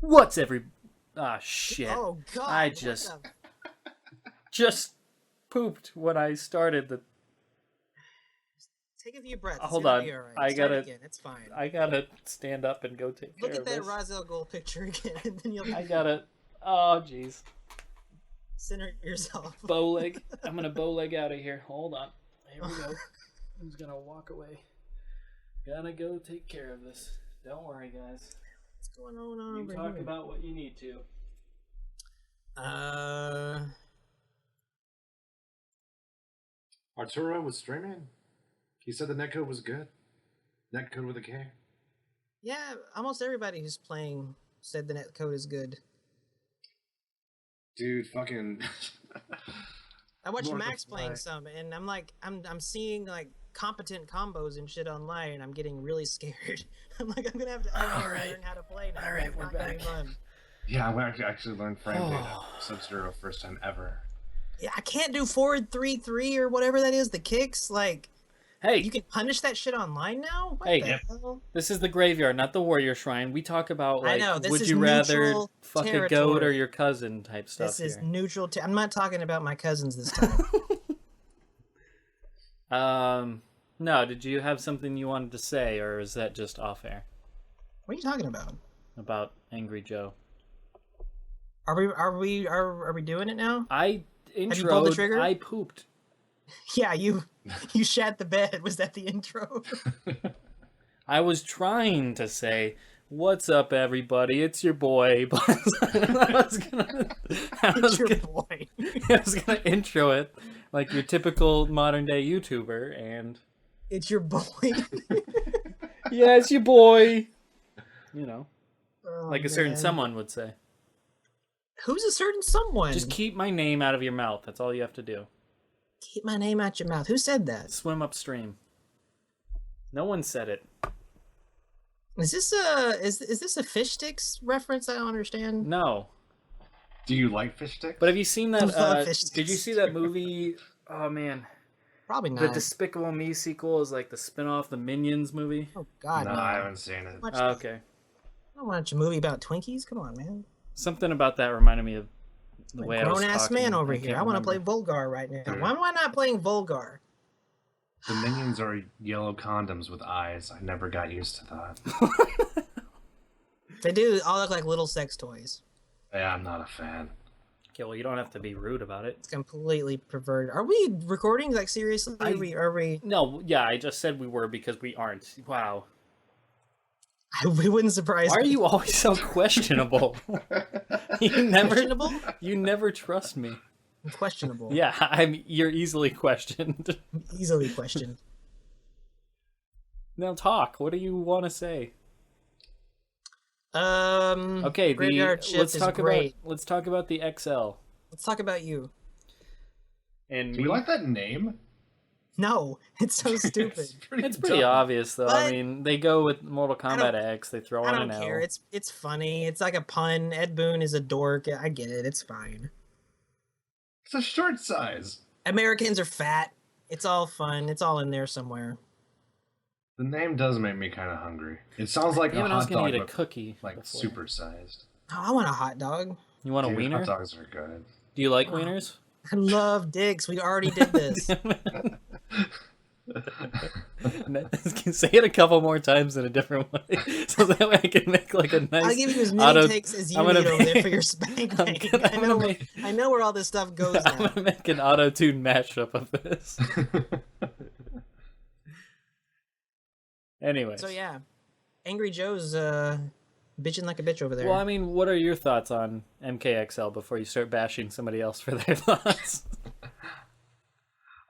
What's every... Ah, shit. Oh, God. I just pooped when I started the... Take a few breaths. Hold on. Right. It's fine. I gotta stand up and go take care of this. Look at that Roselle Gold picture again, and then you'll... I gotta... Oh, jeez. Center yourself. Bow leg. I'm gonna bow leg out of here. Hold on. Here we go. I'm just gonna walk away. Gotta go take care of this. Don't worry, guys. What's going on over here? You talk about what you need to. Arturo was streaming. He said the netcode was good. Netcode with a K. Yeah, almost everybody who's playing said the netcode is good. Dude, fucking... I watched Max playing some, and I'm like, I'm seeing like competent combos and shit online, and I'm getting really scared. I'm like, I'm gonna have to learn how to play now. All right, we're back. Yeah, I actually learned frame data Sub-Zero first time ever. Yeah, I can't do forward 3-3 or whatever that is. The kicks, like, hey, you can punish that shit online now. What hey, the hell? This is the graveyard, not the warrior shrine. We talk about like, would you rather fuck territory. a goat or your cousin type stuff. This is here. neutral. I'm not talking about my cousins this time. No. Did you have something you wanted to say, or is that just off air? What are you talking about? About Angry Joe. Are we doing it now? I Have you pulled the trigger? I pooped. Yeah, you shat the bed. Was that the intro? I was trying to say, "What's up, everybody? It's your boy." But I was gonna intro it like your typical modern day YouTuber, and it's your boy. Yeah, it's your boy. You know, a certain someone would say. Who's a certain someone? Just keep my name out of your mouth. That's all you have to do. Keep my name out your mouth. Who said that? Swim upstream. No one said it. Is this a fish sticks reference? I don't understand. No. Do you like fish sticks? But have you seen that? Fish sticks. Did you see that movie? Oh man. Probably not. The Despicable Me sequel is like the spin-off, the Minions movie. Oh God. No, I haven't seen it. Okay. I don't watch a movie about Twinkies. Come on, man. Something about that reminded me of the way I was talking. Grown-ass man over here. I want to play Volgar right now. Dude. Why am I not playing Volgar? The minions are yellow condoms with eyes. I never got used to that. They do all look like little sex toys. Yeah, I'm not a fan. Okay, well, you don't have to be rude about it. It's completely perverted. Are we recording? Like, seriously? Are we? No, yeah, I just said we were because we aren't. Wow. We wouldn't surprise me. Why are you always so questionable? Questionable? You never trust me. I'm questionable. Yeah, you're easily questioned. Easily questioned. Now talk. What do you want to say? Okay, Graveyard Shift is great. Let's talk about the XL. Let's talk about you. And do you like that name? No, it's so stupid. It's pretty obvious, though. I mean, they go with Mortal Kombat X. They throw in an L. I don't care. It's funny. It's like a pun. Ed Boon is a dork. I get it. It's fine. It's a short size. Americans are fat. It's all fun. It's all in there somewhere. The name does make me kind of hungry. It sounds like a hot dog, eat a cookie, like super sized. Oh, I want a hot dog. You want a wiener? Hot dogs are good. Do you like wieners? I love dicks. We already did this. Say it a couple more times in a different way, so that way I can make like a nice. I'll give you as many takes as you need over there for your spank bank. I know where all this stuff goes. I'm gonna make an auto-tune mashup of this. Anyway. So yeah, Angry Joe's bitching like a bitch over there. Well, I mean, what are your thoughts on MKXL before you start bashing somebody else for their thoughts?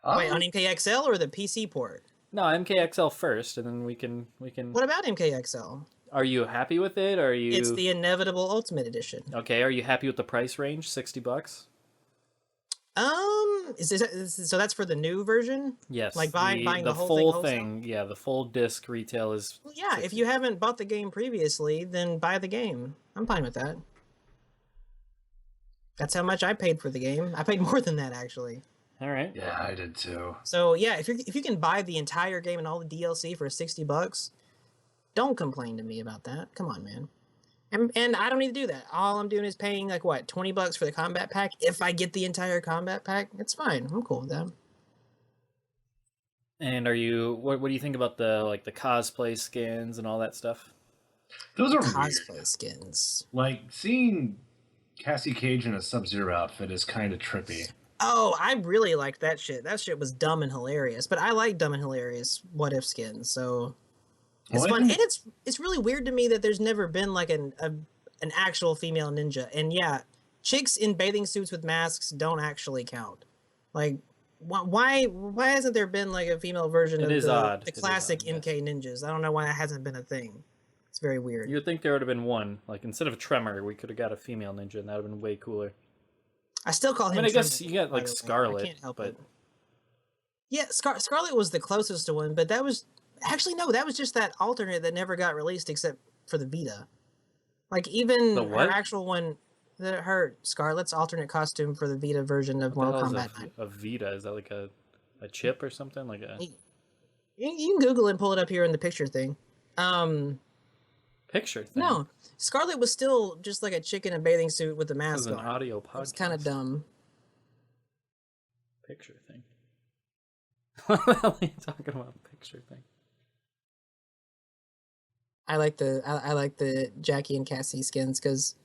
Wait, on MKXL or the PC port? No, MKXL first, and then we can. What about MKXL? Are you happy with it? Or are you? It's the inevitable Ultimate Edition. Okay, are you happy with the price range? $60. So that's for the new version? Yes. Like buying the whole full thing. Yeah, the full disc retail is. Well, yeah, if you haven't bought the game previously, then buy the game. I'm fine with that. That's how much I paid for the game. I paid more than that, actually. All right. Yeah, I did too. So yeah, if you can buy the entire game and all the DLC for $60, don't complain to me about that. Come on, man. And I don't need to do that. All I'm doing is paying like what, $20 for the combat pack. If I get the entire combat pack, it's fine. I'm cool with that. And what do you think about the cosplay skins and all that stuff? Those are Cosplay weird. skins. Like seeing Cassie Cage in a Sub-Zero outfit is kind of trippy. Oh, I really liked that shit. That shit was dumb and hilarious. But I like dumb and hilarious what if skins, so it's Well, I fun. think- And it's really weird to me that there's never been like an actual female ninja. And yeah, chicks in bathing suits with masks don't actually count. Like why hasn't there been like a female version It of is odd. the It is classic odd, yes. MK ninjas? I don't know why that hasn't been a thing. It's very weird. You would think there would have been one. Like, instead of Tremor, we could have got a female ninja, and that would have been way cooler. I still call him. I mean, I guess Tremor, you got, by like, the way. Scarlet, I can't help but- it. Yeah, Scarlet was the closest to one, but that was actually no, that was just that alternate that never got released except for the Vita. Like even The her what? actual one, her Scarlet's alternate costume for the Vita version of What the Mortal hell is Kombat 9. a Vita? Is that like a chip or something? Like a You can Google it and pull it up here in the picture thing. picture thing? No, Scarlet was still just like a chick in a bathing suit with a This is mask an on. audio podcast. It's kind of dumb. Picture thing. What the hell are you talking about? Picture thing. I like the Jackie and Cassie skins because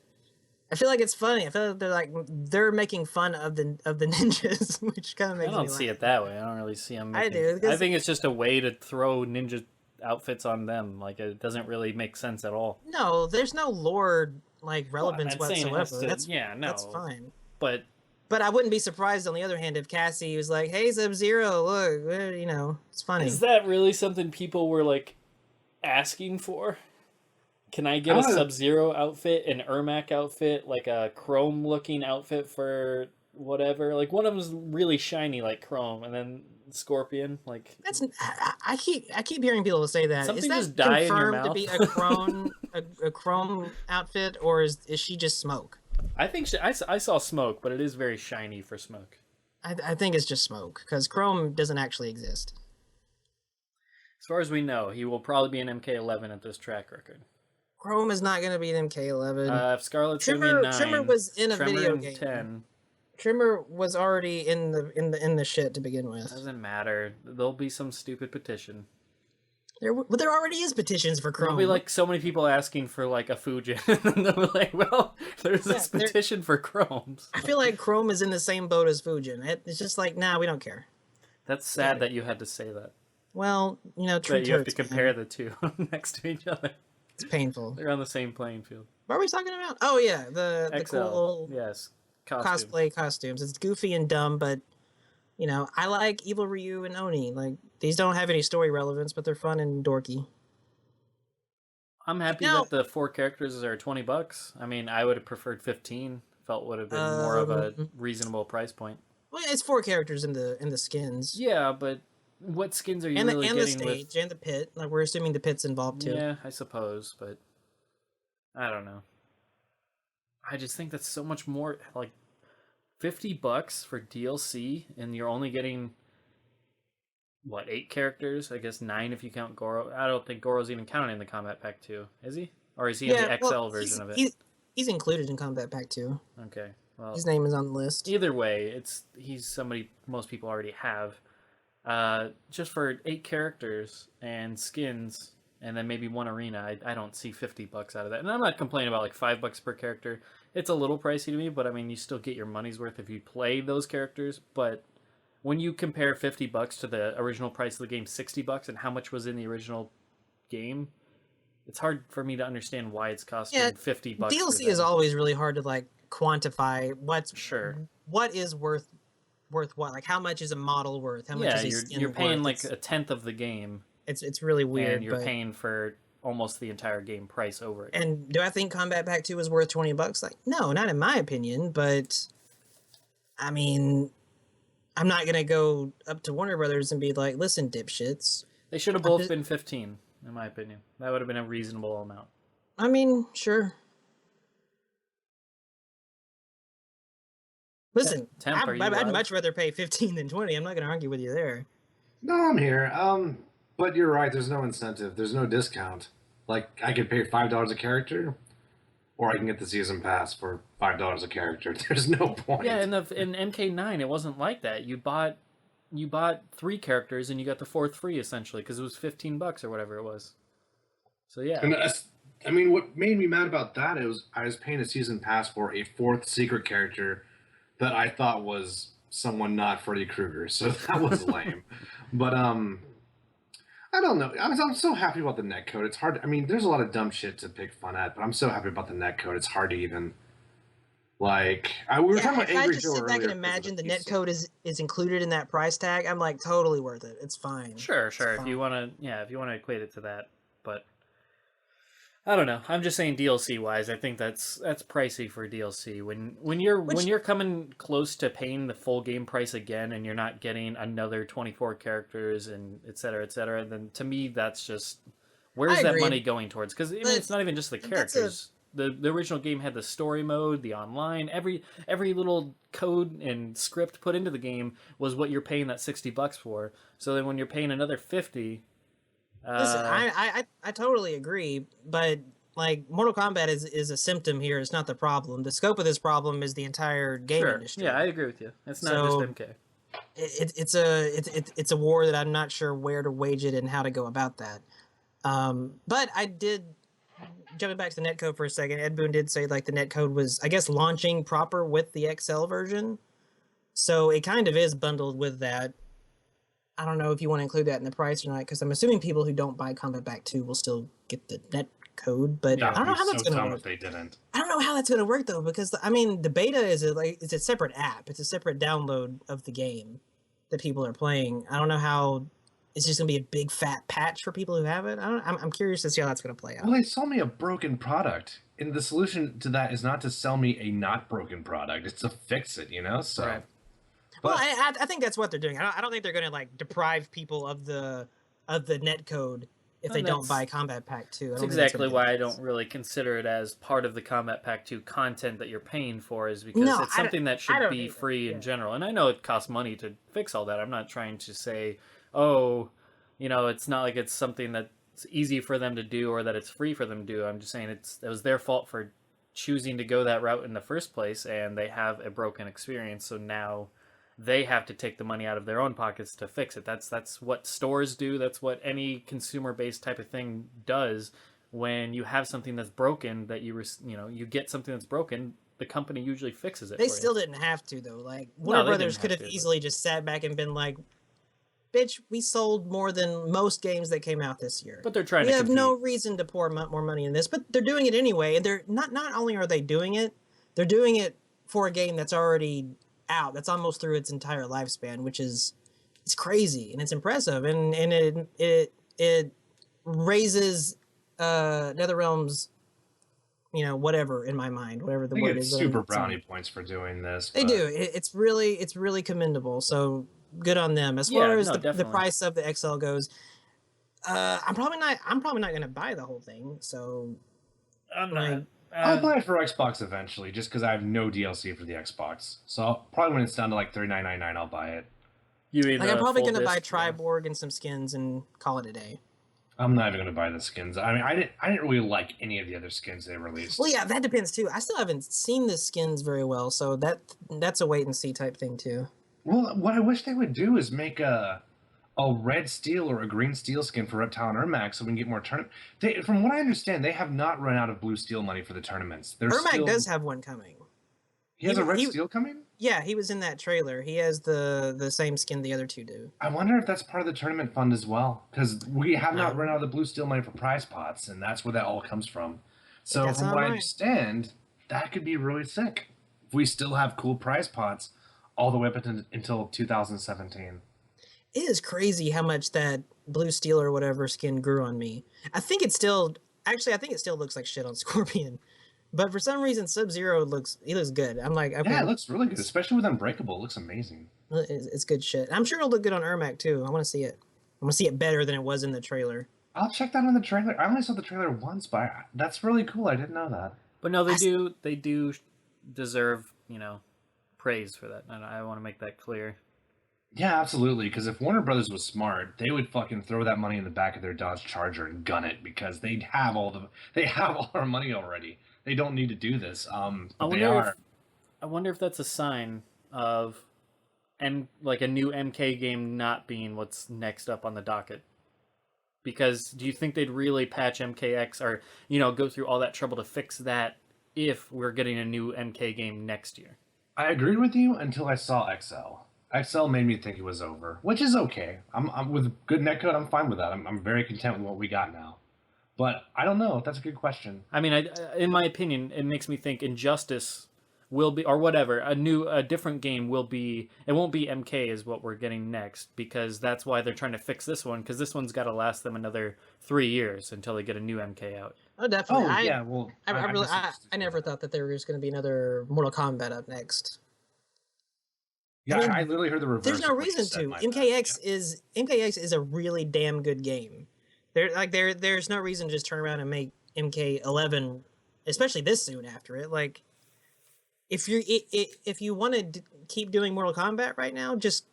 I feel like it's funny. I feel like they're making fun of the ninjas, which kind of makes I me don't laugh. see it that way. I don't really see them. I do, I because- think it's just a way to throw ninja outfits on them. Like, it doesn't really make sense at all. No, there's no lore like relevance I'm saying it has whatsoever. to- yeah, no. That's fine. But But I wouldn't be surprised on the other hand if Cassie was like, "Hey, Sub-Zero, look, you know, it's funny." is that really something people were like asking for? Can I get a Sub-Zero outfit, an Ermac outfit, like a Chrome looking outfit for whatever? Like, one of them's really shiny like Chrome, and then Scorpion, like That's I keep hearing people say that. Something Is that just die in your confirmed to be mouth? a Chrome a Chrome outfit, or is she just Smoke? I think I saw Smoke, but it is very shiny for Smoke. I think it's just Smoke because Chrome doesn't actually exist. As far as we know, he will probably be an MK11 at this track record. Chrome is not going to be an MK11. If Scarlet's gonna be 9, Trimmer was in a Tremor video in game. 10. Trimmer was already in the shit to begin with. Doesn't matter. There'll be some stupid petition. But there already is petitions for Chrome. There'll be like so many people asking for like a Fujin, and they'll be like, "Well, there's this petition for Chrome." I feel like Chrome is in the same boat as Fujin. It's just like, nah, we don't care. That's sad that you had to say that. Well, you know, That you have to hurts, compare man. the two next to each other. It's painful. They're on the same playing field. What are we talking about? Oh yeah, the XL, cool yes, costume. cosplay costumes. It's goofy and dumb, but you know, I like Evil Ryu and Oni. Like these don't have any story relevance, but they're fun and dorky. I'm happy Now- that the 4 characters are $20. I mean, I would have preferred 15. Felt would have been more of a reasonable price point. Well, it's 4 characters in the skins. Yeah, but what skins are you And really the getting stage with? and the pit. Like we're assuming the pit's involved too. Yeah, I suppose, but I don't know. I just think that's so much more. Like $50 for DLC, and you're only getting what, 8 characters? I guess 9 if you count Goro. I don't think Goro's even counted in the Combat Pack 2, is he? Or is he in the XL version of it? He's included in Combat Pack 2. Okay, well, His name is on the list. either way, he's somebody most people already have. Just for 8 characters and skins, and then maybe 1 arena, I don't see $50 out of that. And I'm not complaining about like $5 per character. It's a little pricey to me, but I mean, you still get your money's worth if you play those characters. But when you compare $50 to the original price of the game, $60, and how much was in the original game, it's hard for me to understand why it's costing $50. DLC is always really hard to like quantify what is worth what. Like how much is a model worth? How much is a skin you're paying worth? like a tenth of the game, It's really weird. and you're but... paying for almost the entire game price over it. And do I think Combat Pack 2 is worth $20? Like, no, not in my opinion, but I mean, I'm not gonna go up to Warner Brothers and be like, listen, dipshits. They should have both been 15, in my opinion. That would have been a reasonable amount. I mean, sure. Listen, Temp, are you I'd live? much rather pay 15 than 20. I'm not gonna argue with you there. No, I'm here. But you're right. There's no incentive. There's no discount. Like I could pay $5 a character, or I can get the season pass for $5 a character. There's no point. Yeah, in MK9 it wasn't like that. You bought 3 characters and you got the 4th free essentially because it was $15 or whatever it was. So yeah. And I mean, what made me mad about that is I was paying a season pass for a 4th secret character that I thought was someone not Freddy Krueger, so that was lame. But I don't know. I'm so happy about the netcode. It's hard. I mean, there's a lot of dumb shit to pick fun at, but I'm so happy about the netcode. It's hard to even like. We were talking about if I Angry just Joe sit back and earlier 'cause of imagine the PC. netcode is included in that price tag, I'm like totally worth it. It's fine. Sure. It's If fine. you want to equate it to that, but I don't know. I'm just saying DLC wise, I think that's pricey for DLC. When you're coming close to paying the full game price again, and you're not getting another 24 characters and et cetera, then to me that's just where's I that agree. money going towards? Because I mean, it's not even just the that's characters. The original game had the story mode, the online, every little code and script put into the game was what you're paying that $60 for. So then when you're paying another 50. Listen, I totally agree, but like Mortal Kombat is a symptom here. It's not the problem. The scope of this problem is the entire game Sure. industry. Yeah, I agree with you. It's not So, just MK. It's a war that I'm not sure where to wage it and how to go about that. But I did, jumping back to the netcode for a second, Ed Boon did say like the netcode was, I guess, launching proper with the XL version. So it kind of is bundled with that. I don't know if you want to include that in the price or not, because I'm assuming people who don't buy Combat Pack 2 will still get the net code, but Yeah, I don't know how That'd that's be so going to dumb work. if they didn't. I don't know how that's going to work though, because I mean, the beta is it's a separate app. It's a separate download of the game that people are playing. I don't know how it's just going to be a big fat patch for people who have it. I'm curious to see how that's going to play out. Well, they sold me a broken product, and the solution to that is not to sell me a not broken product; it's to fix it. So. Right. Well, But I think that's what they're doing. I don't think they're going to like deprive people of the net code if they don't buy Combat Pack 2. That's exactly why I don't really consider it as part of the Combat Pack 2 content that you're paying for, is because No, it's something that I should don't be either. free Yeah. in general. And I know it costs money to fix all that. I'm not trying to say, oh, it's not like it's something that's easy for them to do or that it's free for them to do. I'm just saying it was their fault for choosing to go that route in the first place, and they have a broken experience. So now they have to take the money out of their own pockets to fix it. That's what stores do. That's what any consumer-based type of thing does. When you have something that's broken, that you get something that's broken, the company usually fixes it. They for still you. didn't have to though. Like No, Warner they Brothers didn't could have have to, easily just sat back and been like, "Bitch, we sold more than most games that came out this year. But they're trying We to have compete. no reason to pour more money in this." But they're doing it anyway, and they're not only are they doing it, they're doing it for a game that's already out, that's almost through its entire lifespan, which is it's crazy and it's impressive, and it raises NetherRealm's whatever in my mind, whatever the they word get is. super brownie points for doing this. They but- do. It's really commendable. So good on them. As far as the definitely. price of the XL goes, I'm probably not going to buy the whole thing. So I'm like, not. I'll buy it for Xbox eventually, just because I have no DLC for the Xbox. So probably when it's down to like $39.99, I'll buy it. You mean I'm probably full going to buy disc? Yeah. Triborg and some skins and call it a day. I'm not even going to buy the skins. I mean, I didn't really like any of the other skins they released. Well, yeah, that depends too. I still haven't seen the skins very well, so that's a wait and see type thing too. Well, what I wish they would do is make a red steel or a green steel skin for Reptile and Ermac so we can get more tournament. From what I understand, they have not run out of blue steel money for the tournaments. Ermac does have one coming. He has a red he- steel coming? Yeah, he was in that trailer. He has the same skin the other two do. I wonder if that's part of the tournament fund as well, because we have not run out of the blue steel money for prize pots, and that's where that all comes from. So That's from not what I right. understand, that could be really sick if we still have cool prize pots all the way up until 2017. It is crazy how much that blue steel or whatever skin grew on me. I think it still looks like shit on Scorpion. But for some reason, Sub-Zero looks good. I'm like, okay, Yeah, it looks really good, especially with Unbreakable. It looks amazing. it's good shit. I'm sure it'll look good on Ermac too. I want to see it. I want to see it better than it was in the trailer. I'll check that on the trailer. I only saw the trailer once, but that's really cool. I didn't know that. But no, they do deserve, praise for that. And I want to make that clear. Yeah, absolutely. Because if Warner Brothers was smart, they would fucking throw that money in the back of their Dodge Charger and gun it because they have all our money already. they don't need to do this. I But they wonder are. I wonder if that's a sign of like a new MK game not being what's next up on the docket. Because do you think they'd really patch MKX or, go through all that trouble to fix that if we're getting a new MK game next year? I agreed with you until I saw XL. XL made me think it was over, which is okay. I'm with good netcode. I'm fine with that. I'm very content with what we got now. But I don't know. That's a good question. I mean, in my opinion, it makes me think Injustice will be, or whatever, a different game will be. It won't be MK is what we're getting next, because that's why they're trying to fix this one, because this one's got to last them another 3 years until they get a new MK out. Oh, definitely. Yeah. Well, I never thought that there was going to be another Mortal Kombat up next. Yeah, I mean, I literally heard the reverse. There's no of what you reason said, to. my MKX bad. is a really damn good game. There's no reason to just turn around and make MK11, especially this soon after it. Like, if you want to keep doing Mortal Kombat right now, just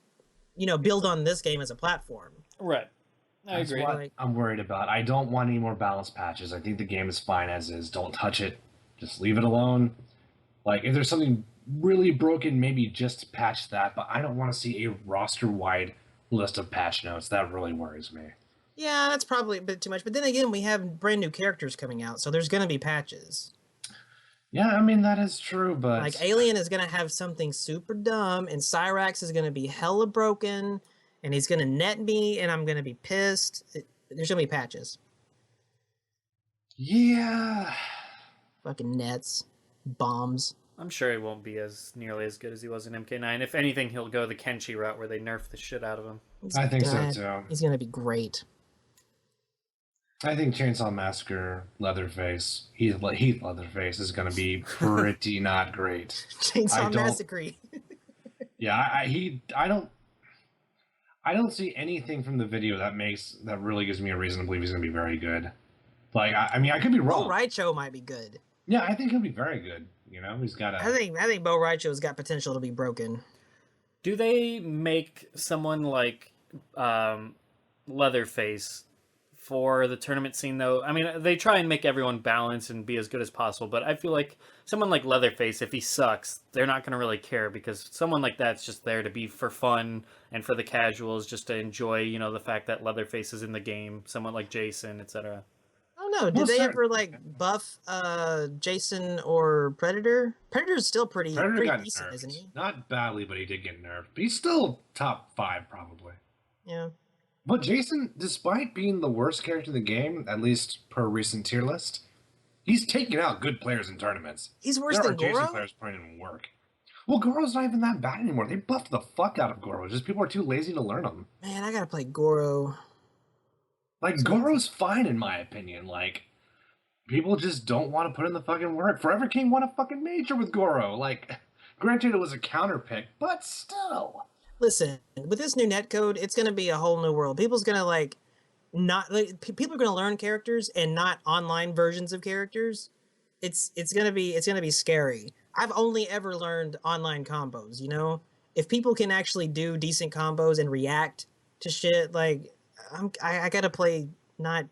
build on this game as a platform. Right. I That's agree. what I'm worried about. I don't want any more balance patches. I think the game is fine as is. Don't touch it. Just leave it alone. Like, if there's something really broken, maybe just patch that. But I don't want to see a roster-wide list of patch notes. That really worries me. Yeah, that's probably a bit too much. But then again, we have brand new characters coming out, so there's going to be patches. Yeah, I mean, that is true, but... Like, Alien is going to have something super dumb, and Cyrax is going to be hella broken, and he's going to net me, and I'm going to be pissed. There's going to be patches. Yeah. Fucking nets. Bombs. I'm sure it won't be nearly as good as he was in MK9. If anything, he'll go the Kenshi route where they nerf the shit out of him. I think so, too. He's going to be great. I think Chainsaw Massacre, Leatherface, Heath Leatherface is going to be pretty not great. Chainsaw Massacre. Yeah, I don't see anything from the video that really gives me a reason to believe he's going to be very good. Like, I mean, I could be wrong. Bo Raicho might be good. Yeah, I think he'll be very good. He's got I think Bo Raicho's got potential to be broken. Do they make someone like Leatherface for the tournament scene, though? I mean, they try and make everyone balance and be as good as possible, but I feel like someone like Leatherface, if he sucks, they're not going to really care, because someone like that's just there to be for fun and for the casuals, just to enjoy, the fact that Leatherface is in the game. Someone like Jason, etc. I don't know. Did they ever buff Jason or Predator? Predator's still pretty got decent, nerfed. isn't he? Not badly, but he did get nerfed. But he's still top 5, probably. Yeah. But Jason, despite being the worst character in the game, at least per recent tier list, he's taking out good players in tournaments. He's worse than Goro? Jason players putting in work. Well, Goro's not even that bad anymore. They buffed the fuck out of Goro. Just people are too lazy to learn him. Man, I gotta play Goro. Like, Goro's fine, in my opinion. Like, people just don't want to put in the fucking work. Forever King won a fucking major with Goro. Like, granted, it was a counter pick, but still. Listen, with this new netcode, it's gonna be a whole new world. People's gonna people are gonna learn characters and not online versions of characters. It's gonna be scary. I've only ever learned online combos. If people can actually do decent combos and react to shit, like I gotta play not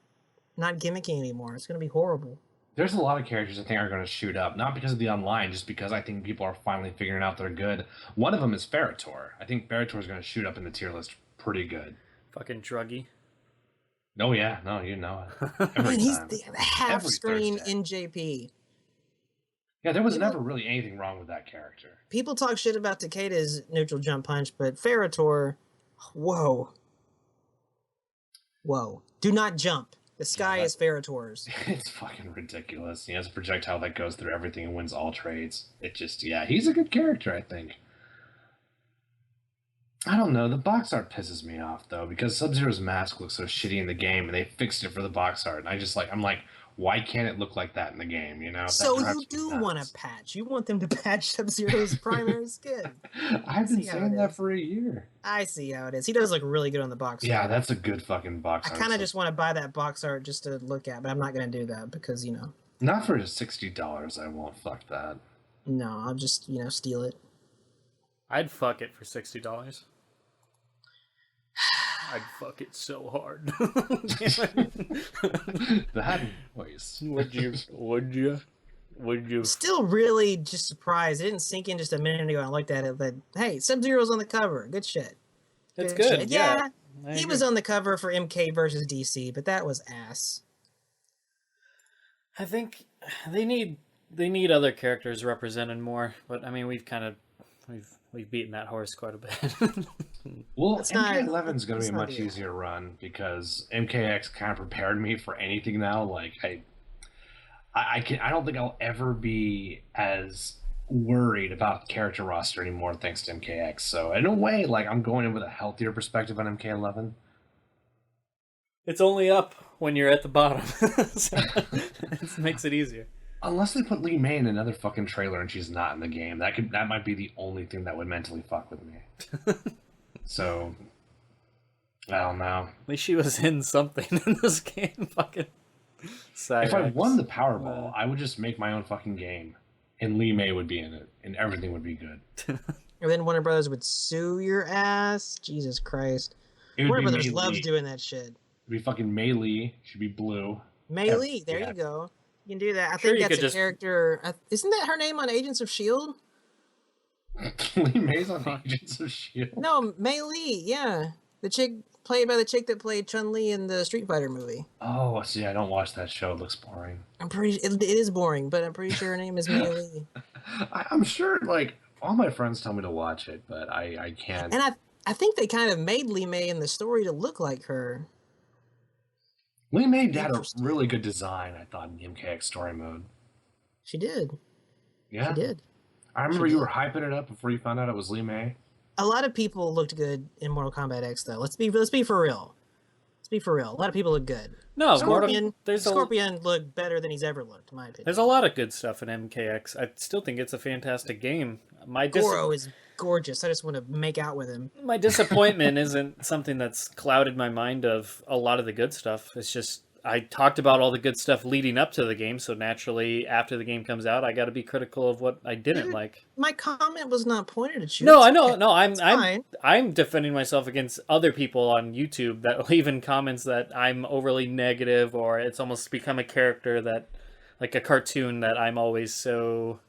gimmicky anymore. It's gonna be horrible. There's a lot of characters I think are going to shoot up, not because of the online, just because I think people are finally figuring out they're good. One of them is Ferritor. I think Ferritor is going to shoot up in the tier list pretty good. Fucking druggy. Oh yeah, no, you know it. Man, he's the half screen in JP. Yeah, there was never really anything wrong with that character. People talk shit about Takeda's neutral jump punch, but Ferritor, whoa. Do not jump. The sky is Ferritor's. It's fucking ridiculous. He has a projectile that goes through everything and wins all trades. It just, he's a good character, I think. I don't know. The box art pisses me off, though, because Sub-Zero's mask looks so shitty in the game, and they fixed it for the box art. And I'm like, why can't it look like that in the game, So you do want a patch. You want them to patch Sub-Zero's primary skin. I've been saying that for a year. I see how it is. He does look really good on the box art. Yeah, that's a good fucking box art. I kind of just want to buy that box art just to look at, but I'm not going to do that because, Not for $60, I won't. Fuck that. No, I'll just, steal it. I'd fuck it for $60. I'd fuck it so hard. That voice. Would you? Would you? Still really just surprised. It didn't sink in just a minute ago. I looked at it, but hey, Sub-Zero's on the cover. Good shit. It's Good shit. good. Yeah. Yeah, he was on the cover for MK versus DC, but that was ass. I think they need other characters represented more, but I mean we've beaten that horse quite a bit. Well, That's not- MK11 is going to that's be a not much the- easier run because MKX kind of prepared me for anything now. Like I don't think I'll ever be as worried about the character roster anymore thanks to MKX. So in a way, like I'm going in with a healthier perspective on MK11. It's only up when you're at the bottom. So it makes it easier. Unless they put Lee May in another fucking trailer and she's not in the game, that might be the only thing that would mentally fuck with me. So I don't know. At least she was in something in this game. Fucking. If I Cyrax. won the Powerball, I would just make my own fucking game, and Lee May would be in it, and everything would be good. And then Warner Brothers would sue your ass. Jesus Christ. It would Warner be Brothers Mei loves Lee. doing that shit. It'd be fucking Mei Lee. She'd be blue. Mei Lee, there yeah. you go. You can do that. I Sure, think you that's could a just- character. Isn't that her name on Agents of S.H.I.E.L.D.? Lee May's on Agents of S.H.I.E.L.D. No, Mei Lee, yeah. The chick played by the chick that played Chun-Li in the Street Fighter movie. Oh, see, I don't watch that show. It looks boring. I'm pretty. It is boring, but I'm pretty sure her name is Mei Lee. I'm sure, like, all my friends tell me to watch it, but I can't. And I think they kind of made Lee May in the story to look like her. Lee May had a Interesting. really good design, I thought, in the MKX story mode. She did. Yeah. She did. I remember She you did. were hyping it up before you found out it was Lee May. A lot of people looked good in Mortal Kombat X, though. Let's be for real. Let's be for real. A lot of people look good. No, Scorpion. there's a Scorpion looked better than he's ever looked, in my opinion. there's a lot of good stuff in MKX. I still think it's a fantastic game. Goro is gorgeous. I just want to make out with him. My disappointment isn't something that's clouded my mind of a lot of the good stuff. It's just I talked about all the good stuff leading up to the game, so naturally after the game comes out, I got to be critical of what I didn't like. My comment was not pointed at you. No, It's I know. okay. No, I'm It's fine. I'm defending myself against other people on YouTube that leave in comments that I'm overly negative or it's almost become a character that like a cartoon that I'm always so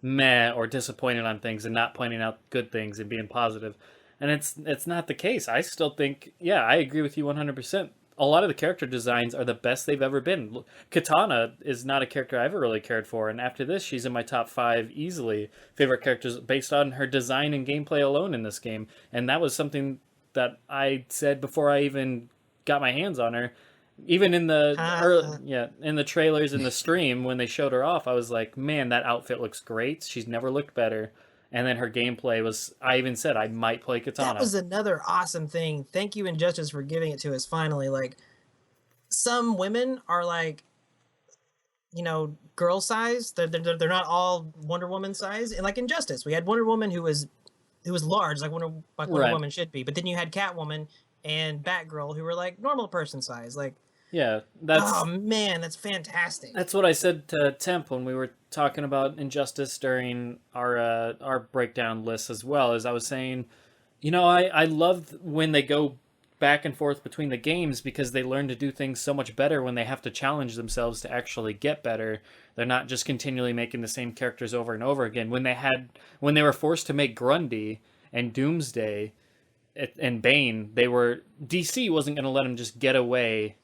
meh or disappointed on things and not pointing out good things and being positive. And it's not the case. I still think, yeah, I agree with you 100%. A lot of the character designs are the best they've ever been. Katana is not a character I've ever really cared for, and after this, she's in my top 5 easily favorite characters based on her design and gameplay alone in this game. And that was something that I said before I even got my hands on her. Even in the in the trailers in the stream when they showed her off, I was like, man, that outfit looks great. She's never looked better. And then her gameplay was, I even said I might play Katana. That was another awesome thing. Thank you, Injustice, for giving it to us finally. Like, some women are like, you know, girl size. They're not all Wonder Woman size. And like Injustice, we had Wonder Woman who was large, like Wonder Right. Woman should be. But then you had Catwoman and Batgirl who were like normal person size. Like, Yeah, that's oh man, that's fantastic. that's what I said to Temp when we were talking about Injustice during our breakdown list as well. As I was saying, you know, I love when they go back and forth between the games because they learn to do things so much better when they have to challenge themselves to actually get better. They're not just continually making the same characters over and over again. When they were forced to make Grundy and Doomsday and Bane, DC wasn't going to let them just get away.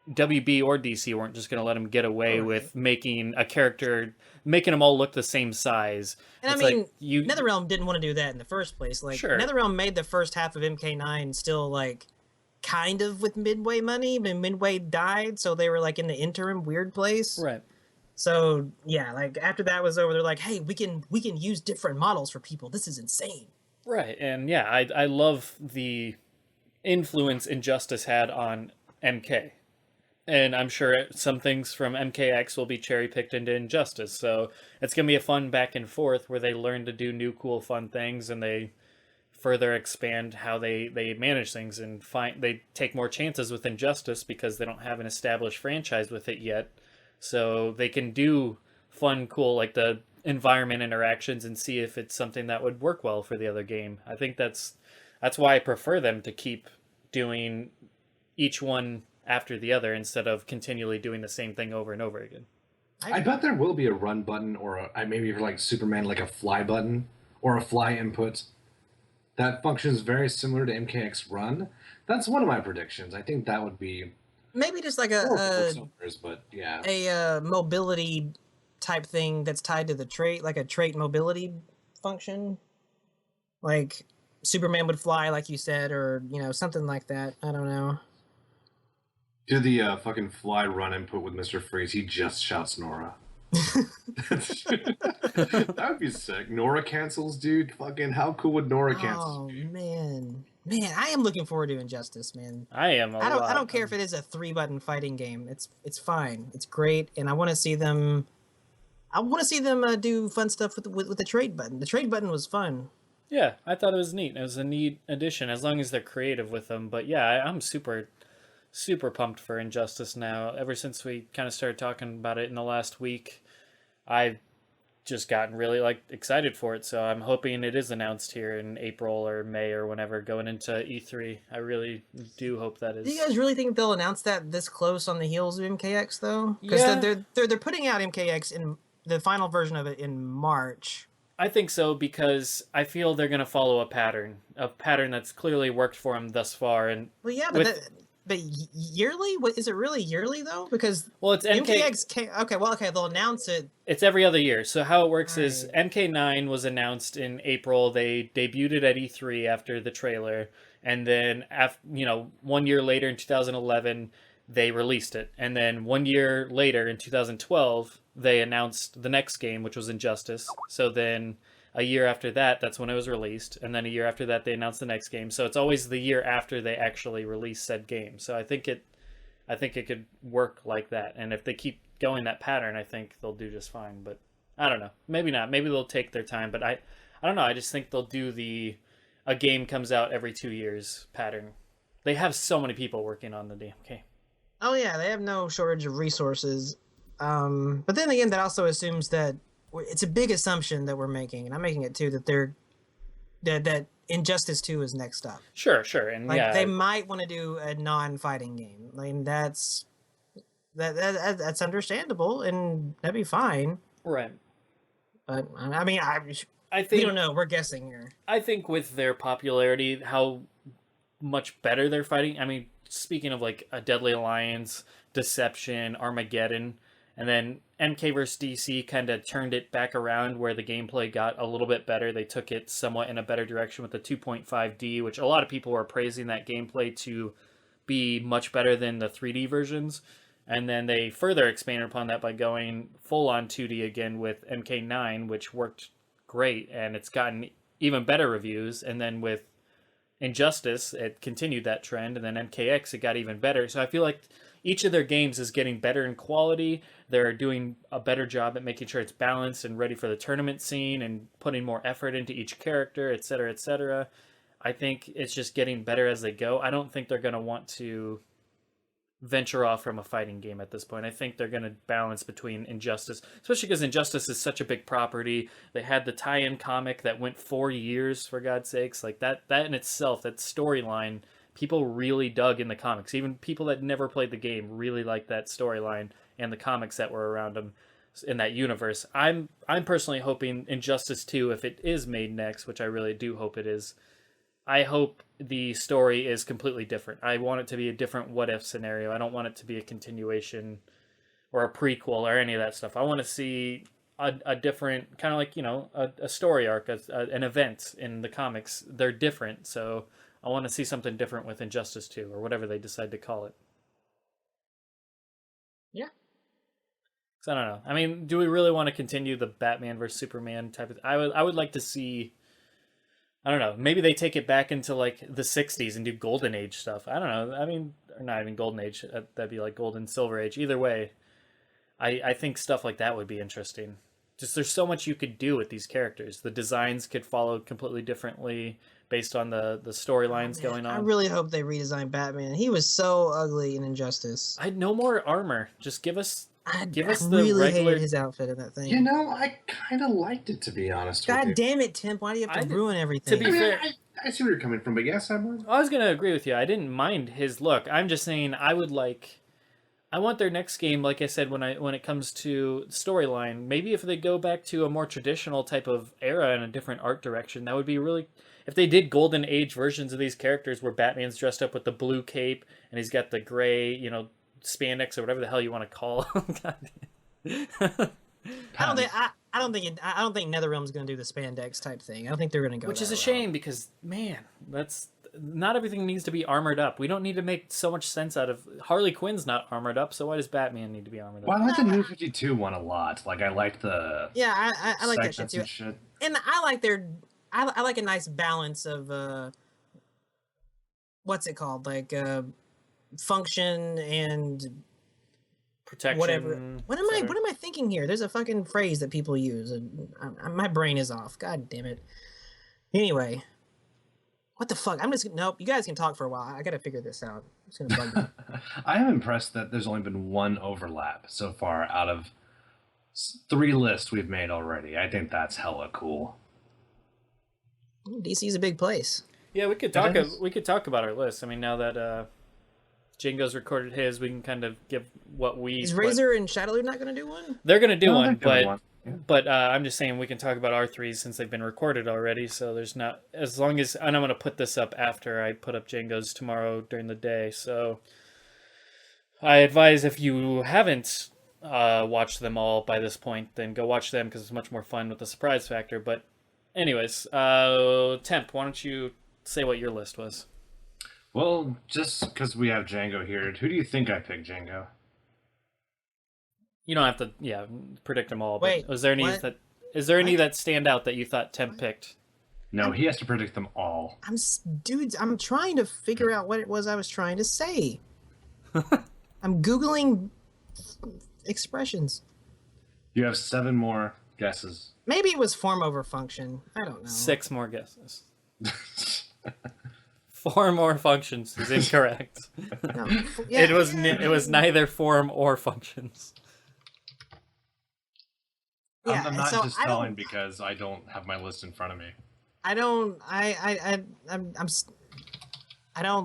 WB or DC weren't just going to let him get away Right. with making a character, making them all look the same size. And It's I mean, like, you NetherRealm didn't want to do that in the first place. Like, Sure. NetherRealm made the first half of MK9 still like kind of with Midway money, but Midway died, so they were like in the interim weird place. right. So yeah, like after that was over, they're like, hey, we can use different models for people. This is insane. Right, and yeah, I love the influence Injustice had on MK. And I'm sure some things from MKX will be cherry-picked into Injustice, so it's going to be a fun back and forth where they learn to do new, cool, fun things, and they further expand how they manage things, and they take more chances with Injustice because they don't have an established franchise with it yet, so they can do fun, cool, like the environment interactions and see if it's something that would work well for the other game. I think that's why I prefer them to keep doing each one after the other instead of continually doing the same thing over and over again. I bet there will be a run button or maybe for like Superman, like a fly button or a fly input that functions very similar to MKX Run. That's one of my predictions. I think that would be Maybe just like more four cylinders, but yeah. a mobility type thing that's tied to the trait, like a trait mobility function, like Superman would fly, like you said, or something like that. I don't know. Do the fucking fly run input with Mr. Freeze. He just shouts Nora. That would be sick. Nora cancels, dude. Fucking how cool would Nora cancel? Oh man, I am looking forward to Injustice, man. I am. I don't care if it is a 3-button fighting game. It's fine. It's great, and I want to see them. Do fun stuff with the trade button. The trade button was fun. Yeah, I thought it was neat. It was a neat addition, as long as they're creative with them. But yeah, I'm super pumped for Injustice now. Ever since we kind of started talking about it in the last week, I've just gotten really excited for it. So I'm hoping it is announced here in April or May or whenever going into E3. I really do hope that is. Do you guys really think they'll announce that this close on the heels of MKX though? Because they're putting out MKX in the final version of it in March. I think so, because I feel they're going to follow a pattern that's clearly worked for them thus far. And well, yeah, but yearly? What is it really yearly though? Because it's MKX. Okay, they'll announce it. It's every other year. So how it works is MK9 was announced in April. They debuted it at E3 after the trailer, and then 1 year later in 2011 they released it, and then 1 year later in 2012 they announced the next game, which was Injustice. So then a year after that, that's when it was released. And then a year after that, they announced the next game. So it's always the year after they actually release said game. So I think it could work like that. And if they keep going that pattern, I think they'll do just fine. But I don't know. Maybe not. Maybe they'll take their time. But I don't know. I just think they'll do a game comes out every 2 years pattern. They have so many people working on the damn game. Oh yeah, they have no shortage of resources. But then again, that also assumes that it's a big assumption that we're making, and I'm making it too, that Injustice 2 is next up. Sure, and they might want to do a non-fighting game. That's understandable, and that'd be fine. Right. But I mean, I think we don't know. We're guessing here. I think with their popularity, how much better they're fighting. I mean, speaking of a Deadly Alliance, Deception, Armageddon. And then MK vs. DC kind of turned it back around where the gameplay got a little bit better. They took it somewhat in a better direction with the 2.5D, which a lot of people were praising that gameplay to be much better than the 3D versions. And then they further expanded upon that by going full on 2D again with MK9, which worked great, and it's gotten even better reviews. And then with Injustice, it continued that trend, and then MKX, it got even better. So I feel like each of their games is getting better in quality. They're doing a better job at making sure it's balanced and ready for the tournament scene and putting more effort into each character, etc., etc. I think it's just getting better as they go. I don't think they're going to want to venture off from a fighting game at this point. I think they're going to balance between Injustice, especially because Injustice is such a big property. They had the tie-in comic that went 4 years, for God's sakes. That in itself, that storyline, people really dug in the comics. Even people that never played the game really liked that storyline and the comics that were around them in that universe. I'm personally hoping Injustice 2, if it is made next, which I really do hope it is, I hope the story is completely different. I want it to be a different what-if scenario. I don't want it to be a continuation or a prequel or any of that stuff. I want to see a different, kind of like, a story arc, an event in the comics. They're different, so I want to see something different with Injustice 2, or whatever they decide to call it. Yeah. So I don't know. I mean, do we really want to continue the Batman versus Superman type of... I would like to see... I don't know. Maybe they take it back into the 60s and do Golden Age stuff. I don't know. I mean, or not even Golden Age. That'd be Golden Silver Age. Either way, I think stuff like that would be interesting. Just there's so much you could do with these characters. The designs could follow completely differently based on the storylines going on. I really hope they redesign Batman. He was so ugly in Injustice. I no more armor. Just give us I the really regular... hated his outfit in that thing. I kind of liked it, to be honest with you. God damn it, Tim. Why do you have to ruin everything? To be fair, I see where you're coming from, but yes, I was going to agree with you. I didn't mind his look. I'm just saying I would like I want their next game, like I said, when it comes to storyline, maybe if they go back to a more traditional type of era and a different art direction, that would be really. If they did Golden Age versions of these characters, where Batman's dressed up with the blue cape and he's got the gray, spandex or whatever the hell you want to call. God. I don't think NetherRealm's going to do the spandex type thing. I don't think they're going to go. Which is a route. shame because man, that's not everything needs to be armored up. We don't need to make so much sense out of Harley Quinn's not armored up, so why does Batman need to be armored up? Well, I like the New 52 one a lot. Like I liked the I like that shit too. And I like I like a nice balance of what's it called, like function and Protection. whatever. What am I thinking here? There's a fucking phrase that people use, and my brain is off. God damn it. Anyway, what the fuck? Nope. You guys can talk for a while. I gotta figure this out. It's gonna bug me. I am impressed that there's only been one overlap so far out of 3 lists we've made already. I think that's hella cool. DC's a big place. Yeah, we could talk about our list. I mean, now that Django's recorded his, we can kind of give what we. Is Razor and Shadowloo not going to do one? They're going to do one, but I'm just saying we can talk about our 3 since they've been recorded already. So there's not as long as, and I'm going to put this up after I put up Django's tomorrow during the day. So I advise if you haven't watched them all by this point, then go watch them because it's much more fun with the surprise factor. But anyways, Temp, why don't you say what your list was? Well, just because we have Django here, who do you think I picked, Django? You don't have to, predict them all. But Wait, is there any that stand out that you thought Temp picked? No, he has to predict them all. I'm trying to figure out what it was I was trying to say. I'm Googling expressions. You have 7 more guesses. Maybe it was form over function. I don't know. 6 more guesses. 4 more functions is incorrect. No, It was neither form or functions. Yeah, I'm not so just telling because I don't have my list in front of me. I don't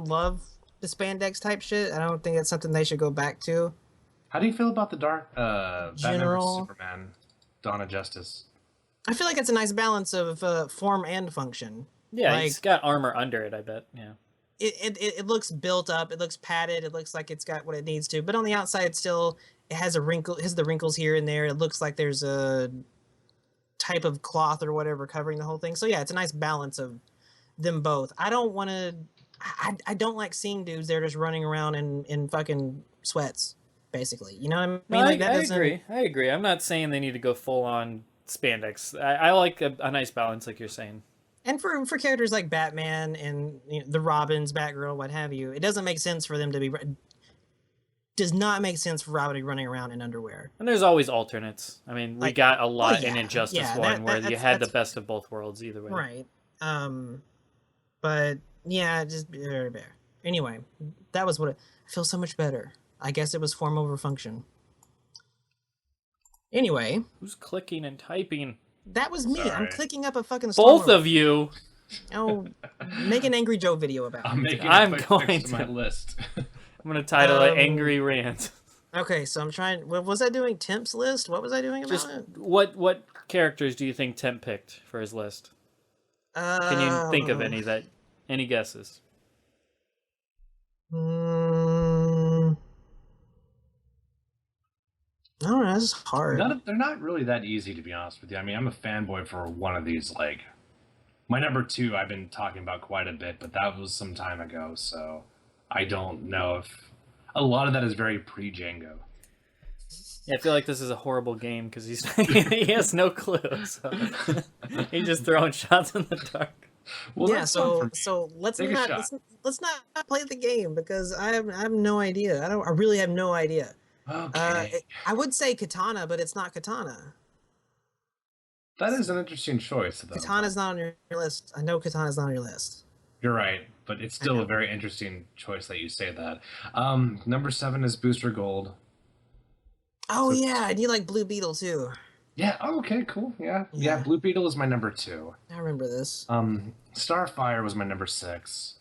love the spandex type shit. I don't think that's something they should go back to. How do you feel about the dark Batman General vs Superman, Dawn of Justice? I feel like it's a nice balance of form and function. Yeah, like, he's got armor under it, I bet. Yeah. It looks built up. It looks padded. It looks like it's got what it needs to. But on the outside, it has the wrinkles here and there. It looks like there's a type of cloth or whatever covering the whole thing. So yeah, it's a nice balance of them both. I don't want to. I don't like seeing dudes that are just running around in fucking sweats, basically. You know what I mean? No, I agree. I'm not saying they need to go full on spandex. I like a nice balance, like you're saying. And for characters like Batman and the Robins, Batgirl, what have you, it doesn't make sense for them to be. Does not make sense for Robin to be running around in underwear. And there's always alternates. I mean, we got a lot in Injustice 1 where you had the best of both worlds either way. Right. But yeah, just anyway, that was what I feel so much better. I guess it was form over function. Anyway, who's clicking and typing? That was me. Sorry. I'm clicking up a fucking. Both of you. Oh, make an Angry Joe video about it. I'm going to my list. I'm going to title it Angry Rant. Okay, so I'm trying. What was I doing? Temp's list? What was I doing about it? What characters do you think Temp picked for his list? Can you think of any guesses? I don't know. This is hard. They're not really that easy, to be honest with you. I mean, I'm a fanboy for one of these. Like, my number 2, I've been talking about quite a bit, but that was some time ago, so I don't know if a lot of that is very pre-Django. Yeah, I feel like this is a horrible game because he has no clue. So he's just throwing shots in the dark. Well, yeah, so let's not play the game because I have no idea. I really have no idea. Okay. I would say Katana, but it's not Katana. That is an interesting choice, though. Katana's not on your list. I know Katana's not on your list. You're right, but it's still a very interesting choice that you say that. Number 7 is Booster Gold. Oh, yeah, and you like Blue Beetle, too. Yeah, oh, okay, cool, yeah. Blue Beetle is my number 2. I remember this. Starfire was my number 6.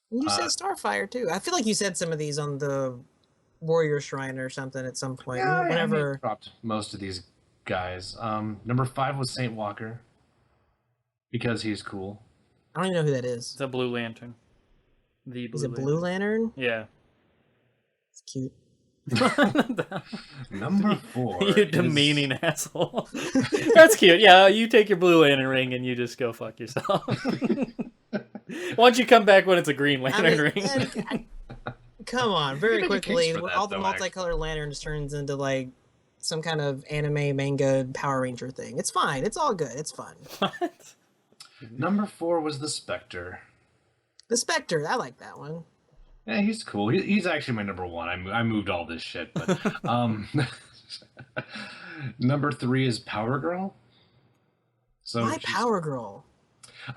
You said Starfire, too. I feel like you said some of these on the Warrior Shrine or something at some point. Yeah, I mean, Whenever. dropped most of these guys. Number 5 was Saint Walker because he's cool. I don't even know who that is. It's a Blue Lantern. The Blue He's a Blue Lantern? Yeah. It's cute. Number 4. You demeaning asshole. That's cute. Yeah, you take your Blue Lantern ring and you just go fuck yourself. Why don't you come back when it's a Green Lantern ring? Come on, very quickly, for that, all the though, multicolored lanterns turns into like some kind of anime manga Power Ranger thing. It's fine. It's all good. It's fun. What? Number 4 was the Spectre. The Spectre, I like that one. Yeah, he's cool. He's actually my number 1. I moved all this shit, but number 3 is Power Girl. So Why Power Girl?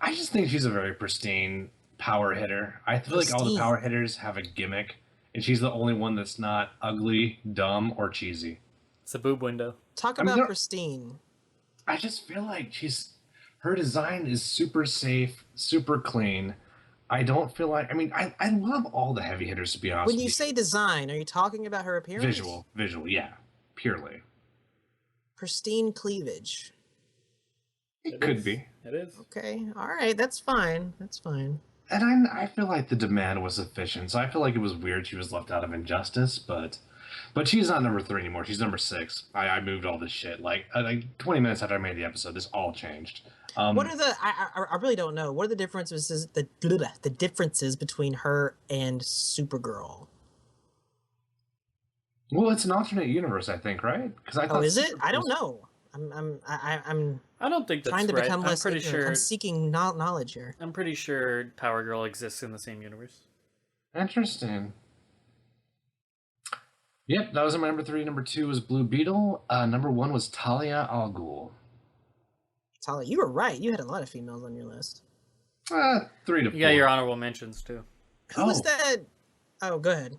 I just think she's a very pristine power hitter. I feel like all the power hitters have a gimmick, and she's the only one that's not ugly, dumb, or cheesy. It's a boob window. Talk about pristine. I just feel like her design is super safe, super clean. I don't feel like, I love all the heavy hitters, to be honest. When you say design, are you talking about her appearance? Visual, yeah, purely. Pristine cleavage. It could be. It is. Okay, all right, that's fine. That's fine. And I feel like the demand was sufficient, so I feel like it was weird she was left out of Injustice, but she's not number 3 anymore. She's number 6. I moved all this shit. Like 20 minutes after I made the episode, this all changed. What are the? I really don't know. What are the differences? The differences between her and Supergirl. Well, it's an alternate universe, I think, right? Because I thought. Oh, is it? I don't know. I'm I don't think that's trying to right. become less. I'm pretty ignorant. sure. I'm seeking knowledge here. I'm pretty sure Power Girl exists in the same universe. Interesting. Yep, that was my number 3. Number 2 was Blue Beetle. Number 1 was Talia al Ghul. Talia, you were right. You had a lot of females on your list. 3 to 4. You got your honorable mentions too. Who was that? Oh, go ahead.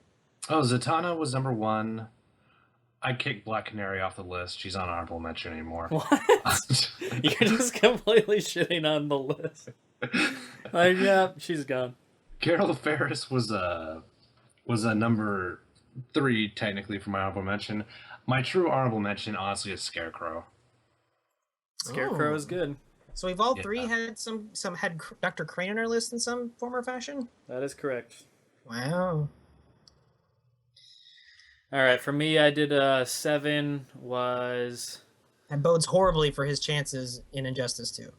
Oh, Zatanna was number 1. I kicked Black Canary off the list. She's not honorable mention anymore. What? You're just completely shitting on the list. Like, yeah, she's gone. Carol Ferris was a number 3 technically for my honorable mention. My true honorable mention, honestly, is Scarecrow. Scarecrow is good. So we've all three had some had Dr. Crane on our list in some form or fashion. That is correct. Wow. All right, for me, I did 7 was... That bodes horribly for his chances in Injustice 2.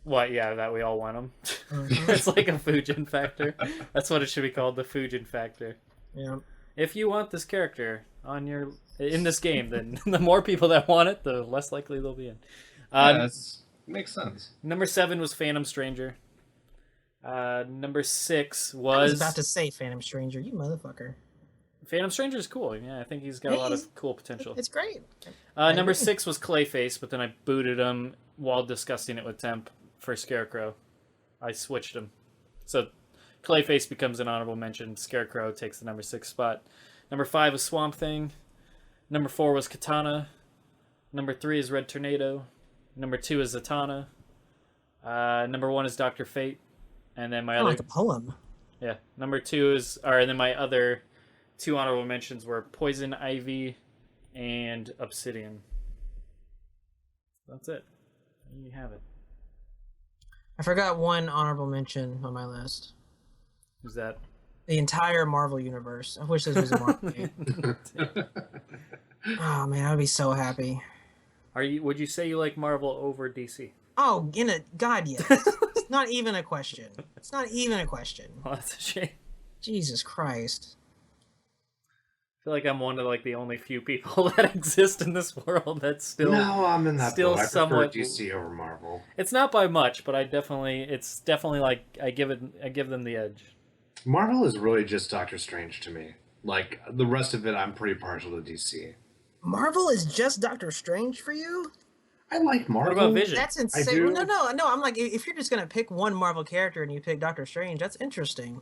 What, yeah, that we all want him. Mhm. It's like a Fujin factor. That's what it should be called, the Fujin factor. Yeah. If you want this character in this game, then the more people that want it, the less likely they'll be in. Makes sense. Number 7 was Phantom Stranger. Number 6 I was... was about to say Phantom Stranger, you motherfucker. Phantom Stranger is cool. Yeah, I think he's got a lot of cool potential. It's great. Number 6 was Clayface, but then I booted him while discussing it with Temp for Scarecrow. I switched him. So Clayface becomes an honorable mention. Scarecrow takes the number 6 spot. Number 5 was Swamp Thing. Number 4 was Katana. Number 3 is Red Tornado. Number 2 is Zatanna. Number 1 is Dr. Fate. And then my other... like a poem. Yeah. Number 2 is... and then my other 2 honorable mentions were Poison Ivy and Obsidian. That's it. There you have it. I forgot one honorable mention on my list. Who's that? The entire Marvel universe. I wish this was a Marvel game. Oh man, I'd be so happy. Would you say you like Marvel over DC? Oh, God, yes. It's not even a question. It's not even a question. Well, that's a shame. Jesus Christ. I feel like I'm one of the only few people that exist in this world that's still... No, I'm in that still boat. I somewhat... prefer DC over Marvel. It's not by much, but it's definitely I give them the edge. Marvel is really just Doctor Strange to me. Like, the rest of it, I'm pretty partial to DC. Marvel is just Doctor Strange for you? I like Marvel. What about Vision? That's insane. Well, no. I'm like, if you're just gonna pick one Marvel character and you pick Doctor Strange, that's interesting.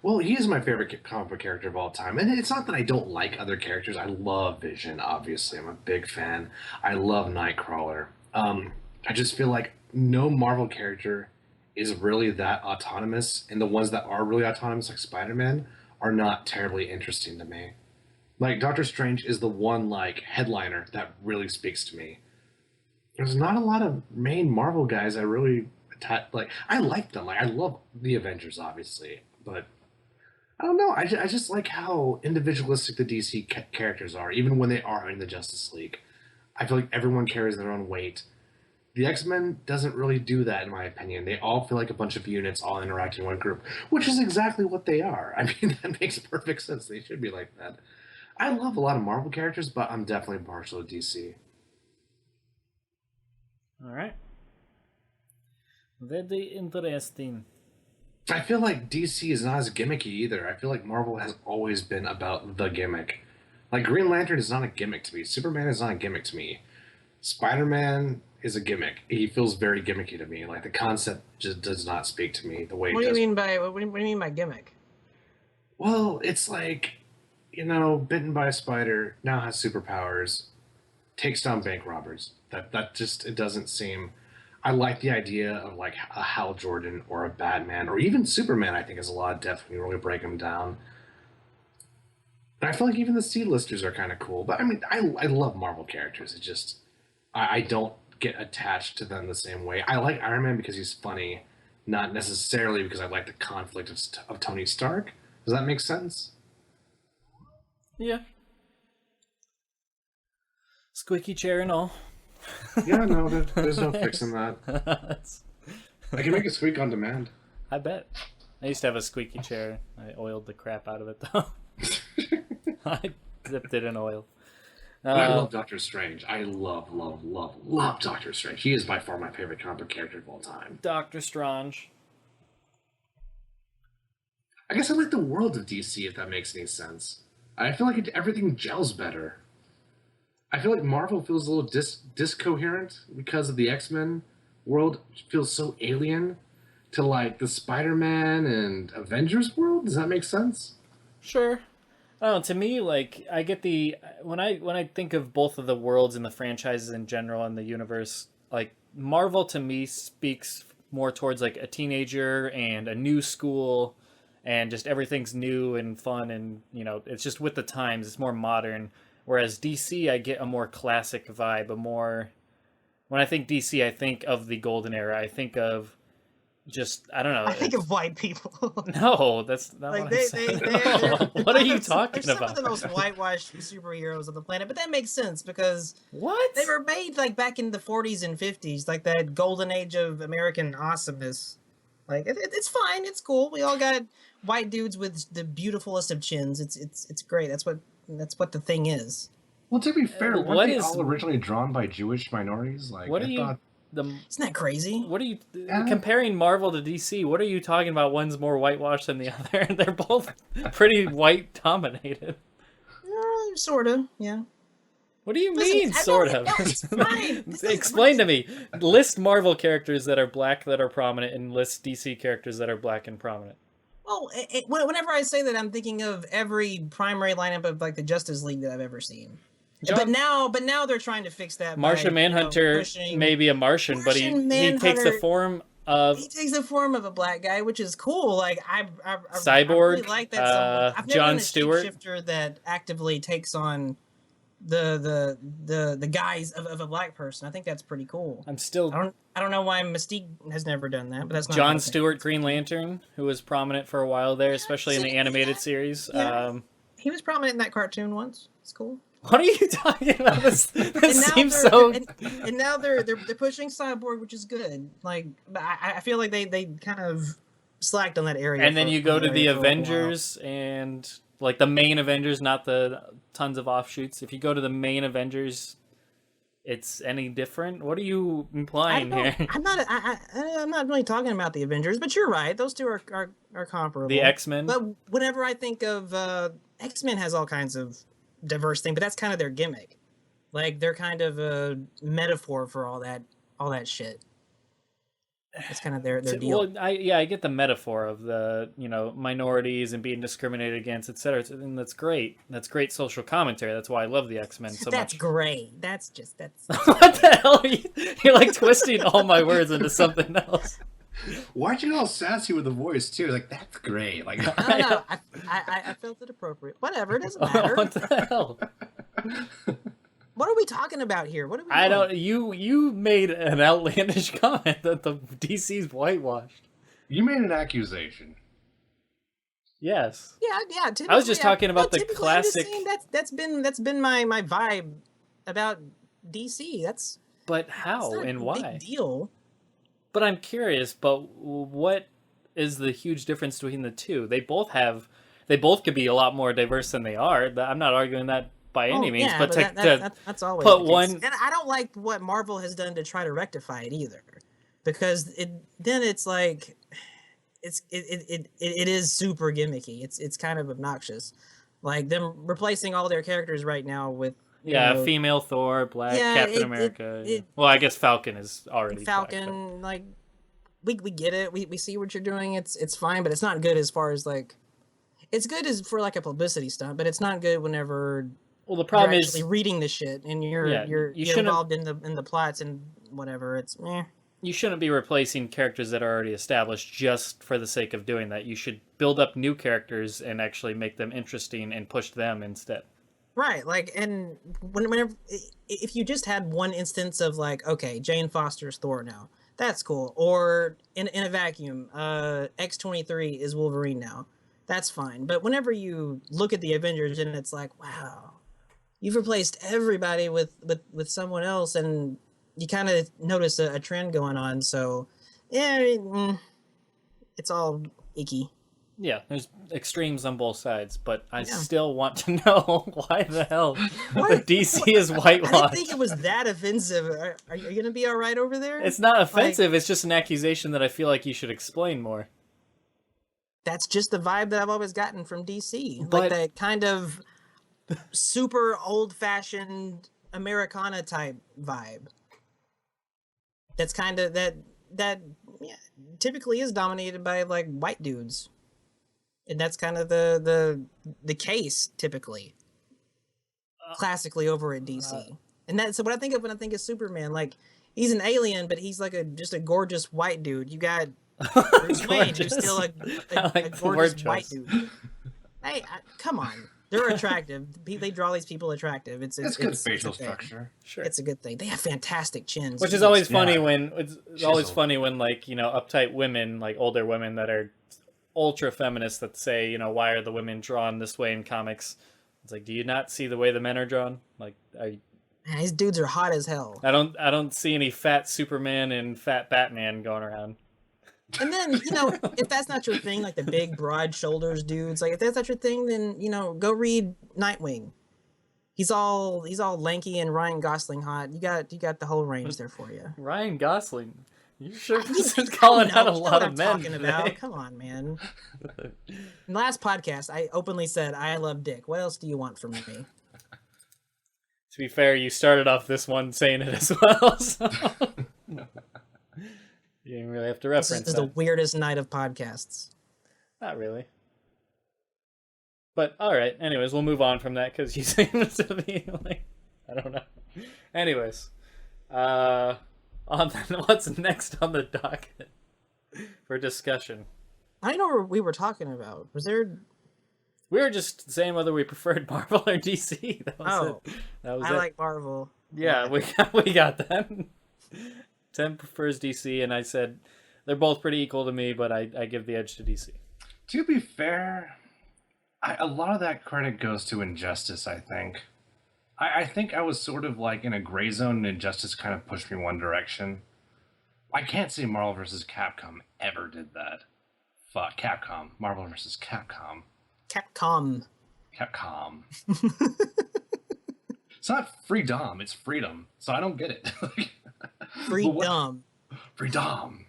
Well, he is my favorite comic book character of all time. And it's not that I don't like other characters. I love Vision, obviously. I'm a big fan. I love Nightcrawler. I just feel like no Marvel character is really that autonomous. And the ones that are really autonomous, like Spider-Man, are not terribly interesting to me. Like Doctor Strange is the one like headliner that really speaks to me. There's not a lot of main Marvel guys I really like. I like them. Like I love the Avengers, obviously, but I don't know. I just like how individualistic the DC characters are, even when they are in the Justice League. I feel like everyone carries their own weight. The X-Men doesn't really do that, in my opinion. They all feel like a bunch of units all interacting in one group, which is exactly what they are. I mean, that makes perfect sense. They should be like that. I love a lot of Marvel characters, but I'm definitely partial to DC. All right. Very interesting. I feel like DC is not as gimmicky either. I feel like Marvel has always been about the gimmick. Like Green Lantern is not a gimmick to me. Superman is not a gimmick to me. Spider-Man is a gimmick. He feels very gimmicky to me. Like the concept just does not speak to me the way. What do you mean by gimmick? Well, it's like, bitten by a spider, now has superpowers, takes down bank robbers. That just it doesn't seem. I like the idea of like a Hal Jordan or a Batman or even Superman. I think has a lot of depth when you really break them down. And I feel like even the C-listers are kind of cool. But I mean, I love Marvel characters. It just I don't get attached to them the same way. I like Iron Man because he's funny, not necessarily because I like the conflict of Tony Stark. Does that make sense? Yeah. Squeaky chair and all. Yeah, no, there's no fixing that. I can make it squeak on demand. I bet. I used to have a squeaky chair. I oiled the crap out of it, though. I dipped it in oil. I love Doctor Strange. I love Doctor Strange. He is by far my favorite comic book character of all time. Doctor Strange. I guess I like the world of DC, if that makes any sense. I feel like everything gels better. I feel like Marvel feels a little discoherent because of the X-Men world. Feels so alien to like the Spider-Man and Avengers world. Does that make sense? Sure. Oh, to me, like I get when I think of both of the worlds and the franchises in general and the universe, like Marvel to me speaks more towards like a teenager and a new school, and just everything's new and fun, and it's just with the times. It's more modern. Whereas DC, I get a more classic vibe, when I think DC, I think of the golden era. I think of I don't know. I think of white people. No, that's not like what I said. What are you talking they're about? Some of the most whitewashed superheroes on the planet, but that makes sense because what? They were made like back in the 40s and 50s, like that golden age of American awesomeness. Like it's fine, it's cool. We all got white dudes with the beautifulest of chins. It's great. That's what the thing is. Well, to be fair, weren't they all originally drawn by Jewish minorities? Like, Isn't that crazy? What are you comparing Marvel to DC? What are you talking about? One's more whitewashed than the other. They're both pretty white dominated. Sort of, yeah. What do you mean, sort of? Fine. Explain to me. List Marvel characters that are black that are prominent, and list DC characters that are black and prominent. Well, whenever I say that, I'm thinking of every primary lineup of like the Justice League that I've ever seen. But now they're trying to fix that. Martian Manhunter may be a Martian, but he takes the form of. He takes the form of a black guy, which is cool. Like I Cyborg. I really like that. I've never John been a Stewart shifter that actively takes on the guise of a black person. I think that's pretty cool. I don't know why Mystique has never done that, but that's not John Stewart, Green Lantern, who was prominent for a while there, especially in the animated series. Yeah. He was prominent in that cartoon once. It's cool. What are you talking about? This seems so. And now they're pushing Cyborg, which is good. Like I feel like they kind of slacked on that area. And then you go to the Avengers and like the main Avengers, not the tons of offshoots. If you go to the main Avengers, it's any different. What are you implying here? I'm not really talking about the Avengers, but you're right. Those two are comparable. The X-Men. But whenever I think of X-Men, has all kinds of diverse thing, but that's kind of their gimmick. Like they're kind of a metaphor for all that shit. That's kind of their deal. Well, I get the metaphor of the minorities and being discriminated against, etc. And that's great. That's great social commentary. That's why I love the X-Men so much. That's great. That's what the hell are you're like twisting all my words into something else. Why'd you get all sassy with the voice too? Like that's great. Like I don't know. I felt it appropriate. Whatever, it doesn't matter. What the hell? What are we talking about here? What are we I doing? don't. You made an outlandish comment that the DC's whitewashed. you made an accusation. Yes. Yeah. I was just talking about the typically, I'm just classic. saying that's been my vibe about DC. That's But it's how not and a why? big deal. But I'm curious. But what is the huge difference between the two? They both could be a lot more diverse than they are. I'm not arguing that by any means. Yeah, But that's always put the case. one. And I don't like what Marvel has done to try to rectify it either, because it's like it is super gimmicky. It's kind of obnoxious, like them replacing all their characters right now with Female Thor, Black Captain America. Well, I guess Falcon is already Falcon. Black, Like we get it. We see what you're doing. It's fine, but it's not good as far as like. It's good as for like a publicity stunt, but it's not good whenever. Well, the problem you're is actually reading the shit and you're shouldn't- involved in the plots and whatever. It's meh. you shouldn't be replacing characters that are already established just for the sake of doing that. You should build up new characters and actually make them interesting and push them instead. Right, like, and whenever if you just had one instance of like, okay, Jane Foster's Thor now, that's cool. Or in a vacuum, X-23 is Wolverine now, that's fine. But whenever you look at the Avengers and it's like, wow, you've replaced everybody with someone else, and you kind of notice a trend going on. So, yeah, it's all icky. Yeah, there's extremes on both sides, but I still want to know why the hell the DC is whitewashed. I didn't think it was that offensive. Are you going to be all right over there? It's not offensive. It's just an accusation that I feel like you should explain more. That's just the vibe that I've always gotten from DC. But- like that kind of super old-fashioned Americana type vibe. That's kind of that typically is dominated by like white dudes. And that's kind of the case typically, classically over at DC. And that's what I think of when I think of Superman. Like, he's an alien, but he's like just a gorgeous white dude. You got Bruce Wayne, who's still a gorgeous white dude. Hey, come on, they're attractive. They draw these people attractive. It's good facial structure. Sure. It's a good thing. They have fantastic chins, Which is always funny when like, uptight women, like older women that are ultra feminists that say, why are the women drawn this way in comics? It's like, do you not see the way the men are drawn? Like, man, these dudes are hot as hell. I don't see any fat Superman and fat Batman going around. And then, if that's not your thing, like the big broad shoulders dudes, like if that's not your thing, then go read Nightwing. He's all lanky and Ryan Gosling hot. You got the whole range there for you. Ryan Gosling. You sure this is calling out a lot of men talking about. Come on, man. In the last podcast, I openly said I love dick. What else do you want from me? To be fair, you started off this one saying it as well, so you didn't really have to reference This is the weirdest night of podcasts. Not really. But all right. Anyways, we'll move on from that because you seem to be like, I don't know. Anyways, what's next on the docket for discussion? I don't know what we were talking about. Was there? We were just saying whether we preferred Marvel or DC. That was it. That was I like Marvel. Yeah, we got that. Tim prefers DC, and I said they're both pretty equal to me, but I give the edge to DC. To be fair, a lot of that credit goes to Injustice, I think. I think I was sort of like in a gray zone, and Injustice kind of pushed me one direction. I can't say Marvel vs. Capcom ever did that. Fuck, Capcom. Marvel vs. Capcom. Capcom. It's not freedom, it's freedom. So I don't get it. Freedom. Freedom.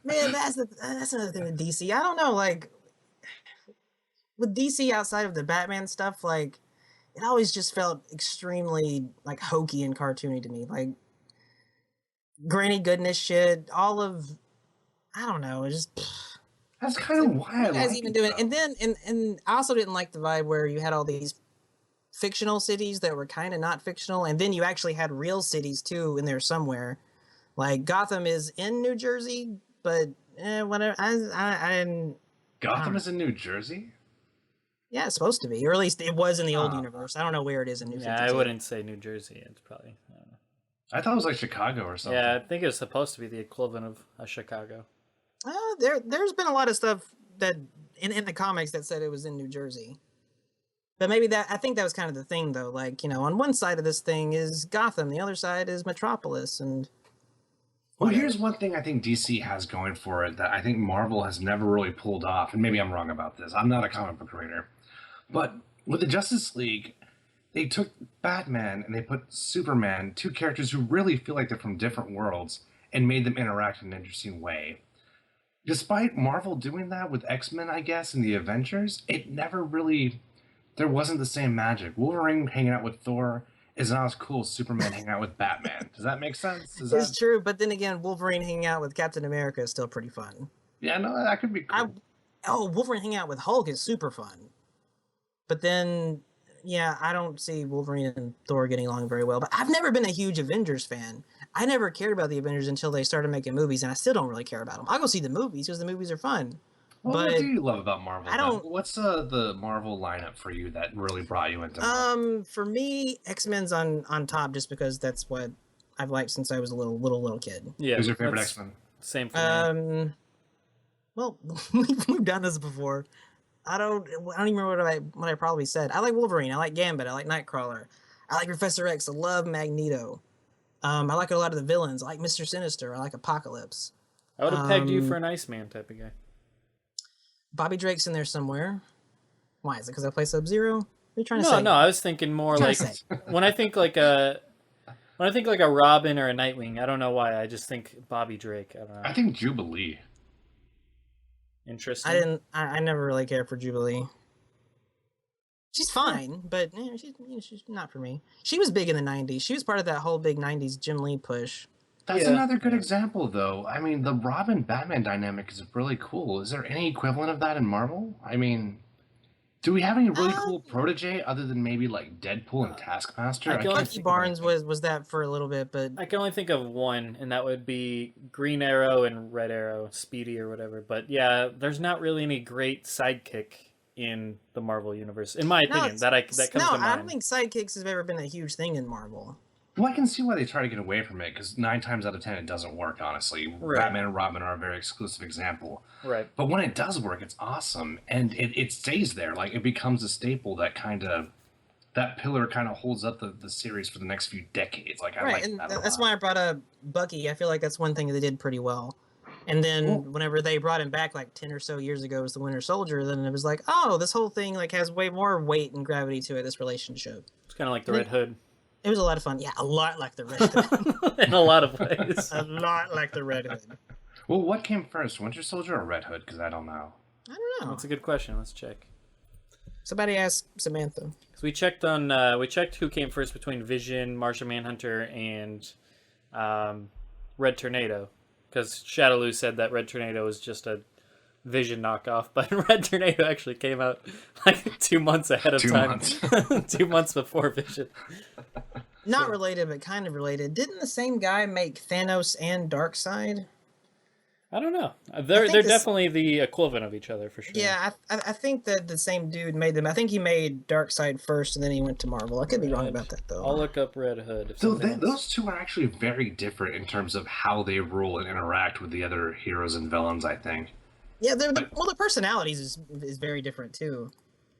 Man, that's another thing with DC. I don't know, like with DC outside of the Batman stuff, like it always just felt extremely like hokey and cartoony to me. Like Granny Goodness shit, all of I don't know, it just that's kind of why I guys like even it, do it. though. And then and I also didn't like the vibe where you had all these fictional cities that were kind of not fictional, and then you actually had real cities too in there somewhere. Like Gotham is in New Jersey, but whatever. Gotham is in New Jersey? Yeah, it's supposed to be, or at least it was in the old universe. I don't know where it is in New 52. Yeah, I wouldn't say New Jersey. It's probably, I don't know. I thought it was like Chicago or something. Yeah, I think it was supposed to be the equivalent of a Chicago. There's been a lot of stuff that in the comics that said it was in New Jersey. But maybe I think that was kind of the thing, though. Like, on one side of this thing is Gotham, the other side is Metropolis, and... Well, here's one thing I think DC has going for it that I think Marvel has never really pulled off, and maybe I'm wrong about this. I'm not a comic book reader. But with the Justice League, they took Batman and they put Superman, two characters who really feel like they're from different worlds, and made them interact in an interesting way. Despite Marvel doing that with X-Men, I guess, and the Avengers, it never really... There wasn't the same magic. Wolverine hanging out with Thor is not as cool as Superman hanging out with Batman. Does that make sense? It's true, but then again, Wolverine hanging out with Captain America is still pretty fun. Yeah, no, that could be cool. Wolverine hanging out with Hulk is super fun. But then, yeah, I don't see Wolverine and Thor getting along very well. But I've never been a huge Avengers fan. I never cared about the Avengers until they started making movies, and I still don't really care about them. I'll go see the movies because the movies are fun. Well, but what do you love about Marvel? I don't. What's the Marvel lineup for you that really brought you into Marvel? For me, X-Men's on top just because that's what I've liked since I was a little kid. Yeah. Who's your favorite X-Men? Same for me. Well, we've done this before. I don't even remember what I probably said. I like Wolverine. I like Gambit. I like Nightcrawler. I like Professor X. I love Magneto. I like a lot of the villains. I like Mr. Sinister. I like Apocalypse. I would have pegged you for an Iceman type of guy. Bobby Drake's in there somewhere. Why? Is it because I play Sub-Zero? What are you trying to say? No, I was thinking more like when I think like a Robin or a Nightwing. I don't know why. I just think Bobby Drake. I don't know. I think Jubilee. Interesting. I never really cared for Jubilee. She's fine, but she's not for me. She was big in the 90s. She was part of that whole big 90s Jim Lee push. That's another good example, though. I mean, the Robin-Batman dynamic is really cool. Is there any equivalent of that in Marvel? I mean, do we have any really cool protege other than maybe like Deadpool and Taskmaster? Bucky Barnes was that for a little bit, but I can only think of one, and that would be Green Arrow and Red Arrow, Speedy or whatever. But yeah, there's not really any great sidekick in the Marvel universe, in my opinion. That comes to mind. I don't think sidekicks have ever been a huge thing in Marvel. Well, I can see why they try to get away from it, because 9 times out of 10 it doesn't work, honestly. Right. Batman and Robin are a very exclusive example. Right. But when it does work, it's awesome, and it stays there. Like, it becomes a staple that pillar kind of holds up the series for the next few decades. Like, I like that a lot. That's why I brought up Bucky. I feel like that's one thing they did pretty well. And then whenever they brought him back like 10 or so years ago as the Winter Soldier, then it was like, oh, this whole thing like has way more weight and gravity to it, this relationship. It's kind of like the Red Hood. It was a lot of fun. Yeah, a lot like the Red Hood. In a lot of ways. A lot like the Red Hood. Well, what came first, Winter Soldier or Red Hood? Because I don't know. I don't know. That's a good question. Let's check. Somebody ask Samantha. So we checked who came first between Vision, Martian Manhunter, and Red Tornado. Because Shadowloo said that Red Tornado was just a Vision knockoff, but Red Tornado actually came out like 2 months ahead of time. 2 months before Vision. Not related, but kind of related. Didn't the same guy make Thanos and Darkseid? I don't know. They're definitely the equivalent of each other for sure. Yeah, I think that the same dude made them. I think he made Darkseid first, and then he went to Marvel. I could be wrong about that, though. I'll look up Red Hood. So those two are actually very different in terms of how they rule and interact with the other heroes and villains, I think. Yeah, their personalities is very different too.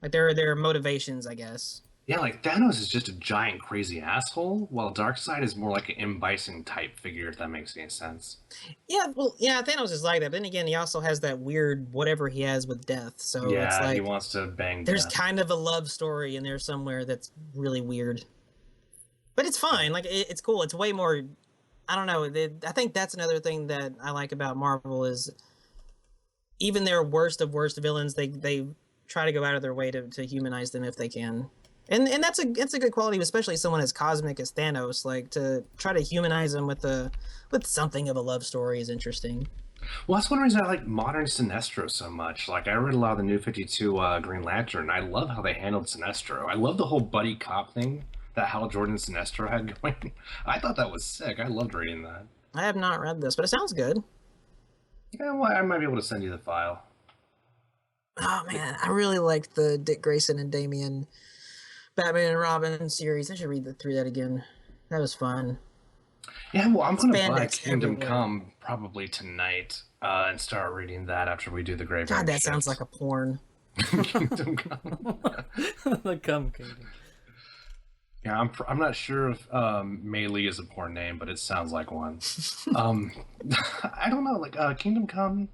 Like their motivations, I guess. Yeah, like Thanos is just a giant crazy asshole, while Darkseid is more like an M. Bison type figure, if that makes any sense. Yeah, Thanos is like that. But then again, he also has that weird whatever he has with death. So yeah, it's like, he wants to bang. There's death. kind of a love story in there somewhere that's really weird. But it's fine. Like it's cool. It's way more. I don't know. I think that's another thing that I like about Marvel is even their worst of worst villains, they try to go out of their way to humanize them if they can. And that's a good quality, especially someone as cosmic as Thanos. Like to try to humanize him with something of a love story is interesting. Well, that's one reason I like modern Sinestro so much. Like I read a lot of the New 52 Green Lantern. I love how they handled Sinestro. I love the whole buddy cop thing that Hal Jordan and Sinestro had going. I thought that was sick. I loved reading that. I have not read this, but it sounds good. Yeah, well, I might be able to send you the file. Oh man, I really liked the Dick Grayson and Damian Batman and Robin series. I should read that again. That was fun. Yeah, well, I'm gonna buy Spandex Kingdom everywhere. Come probably tonight and start reading that after we do the Graveyard God, that Shift. sounds like a porn. Kingdom Come. The Cum Kingdom. Yeah, I'm not sure if Mei Li is a porn name, but it sounds like one. I don't know, like Kingdom Come,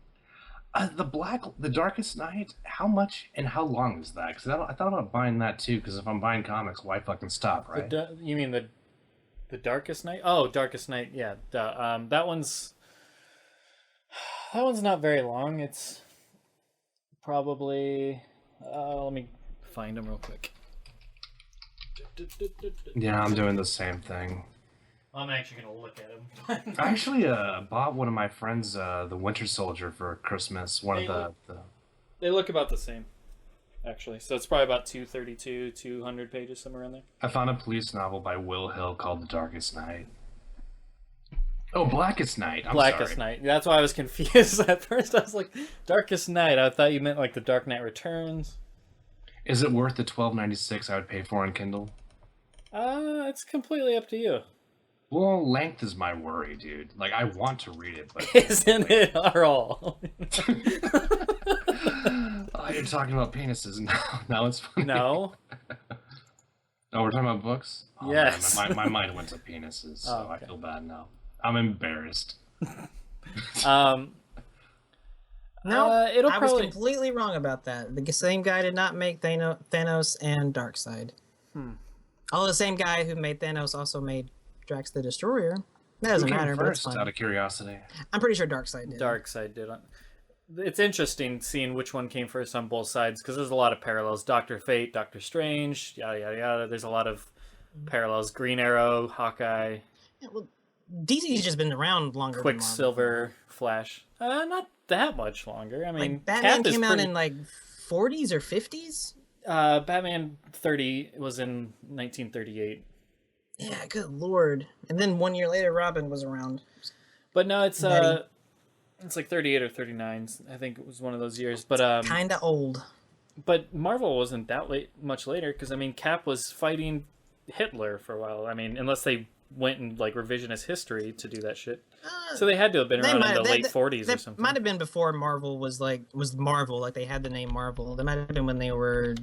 the Darkest Night. How much and how long is that? Because I thought about buying that too. Because if I'm buying comics, why fucking stop, right? You mean the Darkest Night? Oh, Darkest Night. Yeah. That one's not very long. It's probably let me find them real quick. Yeah, I'm doing the same thing. I'm actually gonna look at them. I actually bought one of my friends the Winter Soldier for Christmas. One of the They look about the same, actually. So it's probably about 232, 200 pages, somewhere in there. I found a police novel by Will Hill called The Darkest Night. Oh, Blackest Night. I'm Blackest sorry. Night. That's why I was confused at first. I was like, Darkest Night. I thought you meant like The Dark Knight Returns. Is it worth the $12.96 I would pay for on Kindle? It's completely up to you. Well, length is my worry, dude. Like, I want to read it, but... Isn't it at all? Oh, you're talking about penises now. It's funny. No. Oh, we're talking about books? Oh, Yes. Man, my mind went to penises, so Oh, okay. I feel bad now. I'm embarrassed. No, it'll I probably... was completely wrong about that. The same guy did not make Thanos and Darkseid. Although the same guy who made Thanos also made Drax the Destroyer. That doesn't Who came matter, but it's first, fine. out of curiosity? I'm pretty sure Darkseid did. Darkseid did. It's interesting seeing which one came first on both sides because there's a lot of parallels. Doctor Fate, Doctor Strange, yada yada yada. There's a lot of parallels. Green Arrow, Hawkeye, Yeah, well, DC's just been around longer than Marvel. Quicksilver, Flash. Not that much longer. I mean, Like, Batman Cap is came out pretty... in like 40s or 50s? Batman 30 was in 1938. Yeah, good lord. And then 1 year later, Robin was around. But no, it's Betty. it's like 38 or 39. I think it was one of those years. But Kinda old. but Marvel wasn't that much later because I mean, Cap was fighting Hitler for a while. I mean, unless they went in like revisionist history to do that shit. So they had to have been around in the late 40s or something. Might have been before Marvel was Marvel, like they had the name Marvel. That might have been when they were,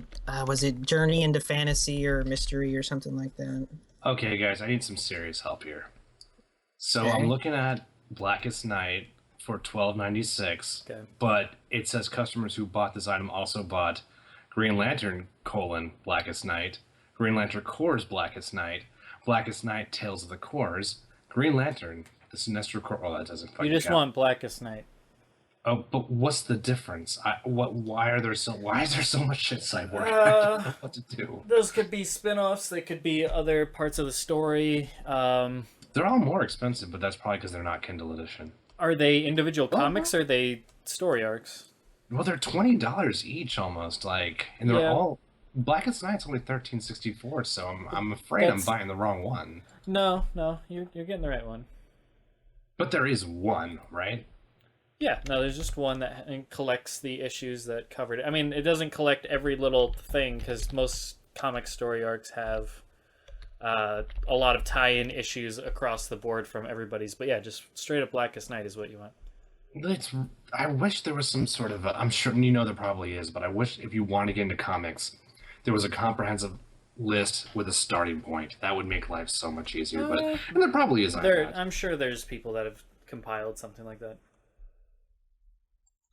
was it Journey into Fantasy or Mystery or something like that? Okay, guys, I need some serious help here. So Okay. I'm looking at Blackest Night for $12.96, Okay. but it says customers who bought this item also bought Green Lantern, Blackest Night, Green Lantern Corps' Blackest Night, Blackest Night, Tales of the Corps, Green Lantern, the Sinestro Corps. Oh, that doesn't fucking You just count. want Blackest Night. Oh, but what's the difference? Why is there so much shit, Cyborg? I don't know what to do. Those could be spin-offs. They could be other parts of the story. They're all more expensive, but that's probably because they're not Kindle edition. Are they individual comics or are they story arcs? Well, they're $20 each almost, like, and they're Yeah. all. Blackest Night's only $13.64, so I'm afraid I'm That's- buying the wrong one. No, you're getting the right one. But there is one, right? Yeah, no, there's just one that collects the issues that covered it. I mean, it doesn't collect every little thing because most comic story arcs have a lot of tie-in issues across the board from everybody's. But yeah, just straight up Blackest Night is what you want. I wish there was some sort of. I'm sure there probably is, but I wish if you want to get into comics, there was a comprehensive list with a starting point. That would make life so much easier. And there probably is. I'm sure there's people that have compiled something like that.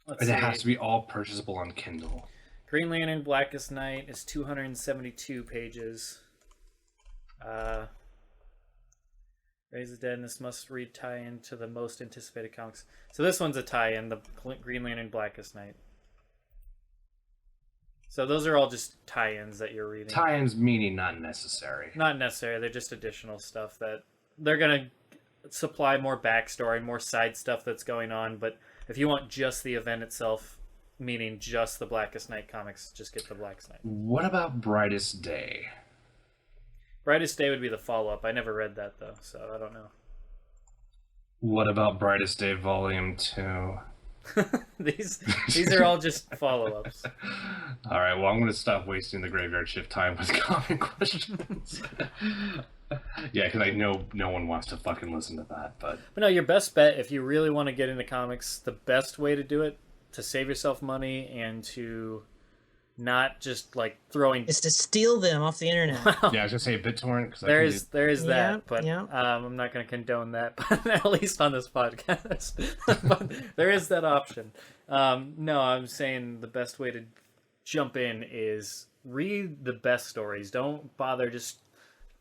And it has to be all purchasable on Kindle. Green Lantern Blackest Night is 272 pages. Raise the Dead, and this must read tie-in to the most anticipated comics. So this one's a tie-in, the Green Lantern Blackest Night. So those are all just tie-ins that you're reading. Tie-ins meaning not necessary. Not necessary, they're just additional stuff that they're going to supply more backstory, more side stuff that's going on, but if you want just the event itself, meaning just the Blackest Night comics, just get the Blackest Night. What about Brightest Day? Brightest Day would be the follow-up. I never read that, though, so I don't know. What about Brightest Day Volume 2? These are all just follow-ups. All right, well, I'm going to stop wasting the graveyard shift time with comic questions. Yeah, because I know no one wants to fucking listen to that, but no, your best bet if you really want to get into comics, the best way to do it to save yourself money and to not just like throwing. It's to steal them off the internet. yeah, I was gonna say BitTorrent because There is that, Yeah, but yeah. I'm not going to condone that, but at least on this podcast. But there is that option. No, I'm saying the best way to jump in is read the best stories. Don't bother just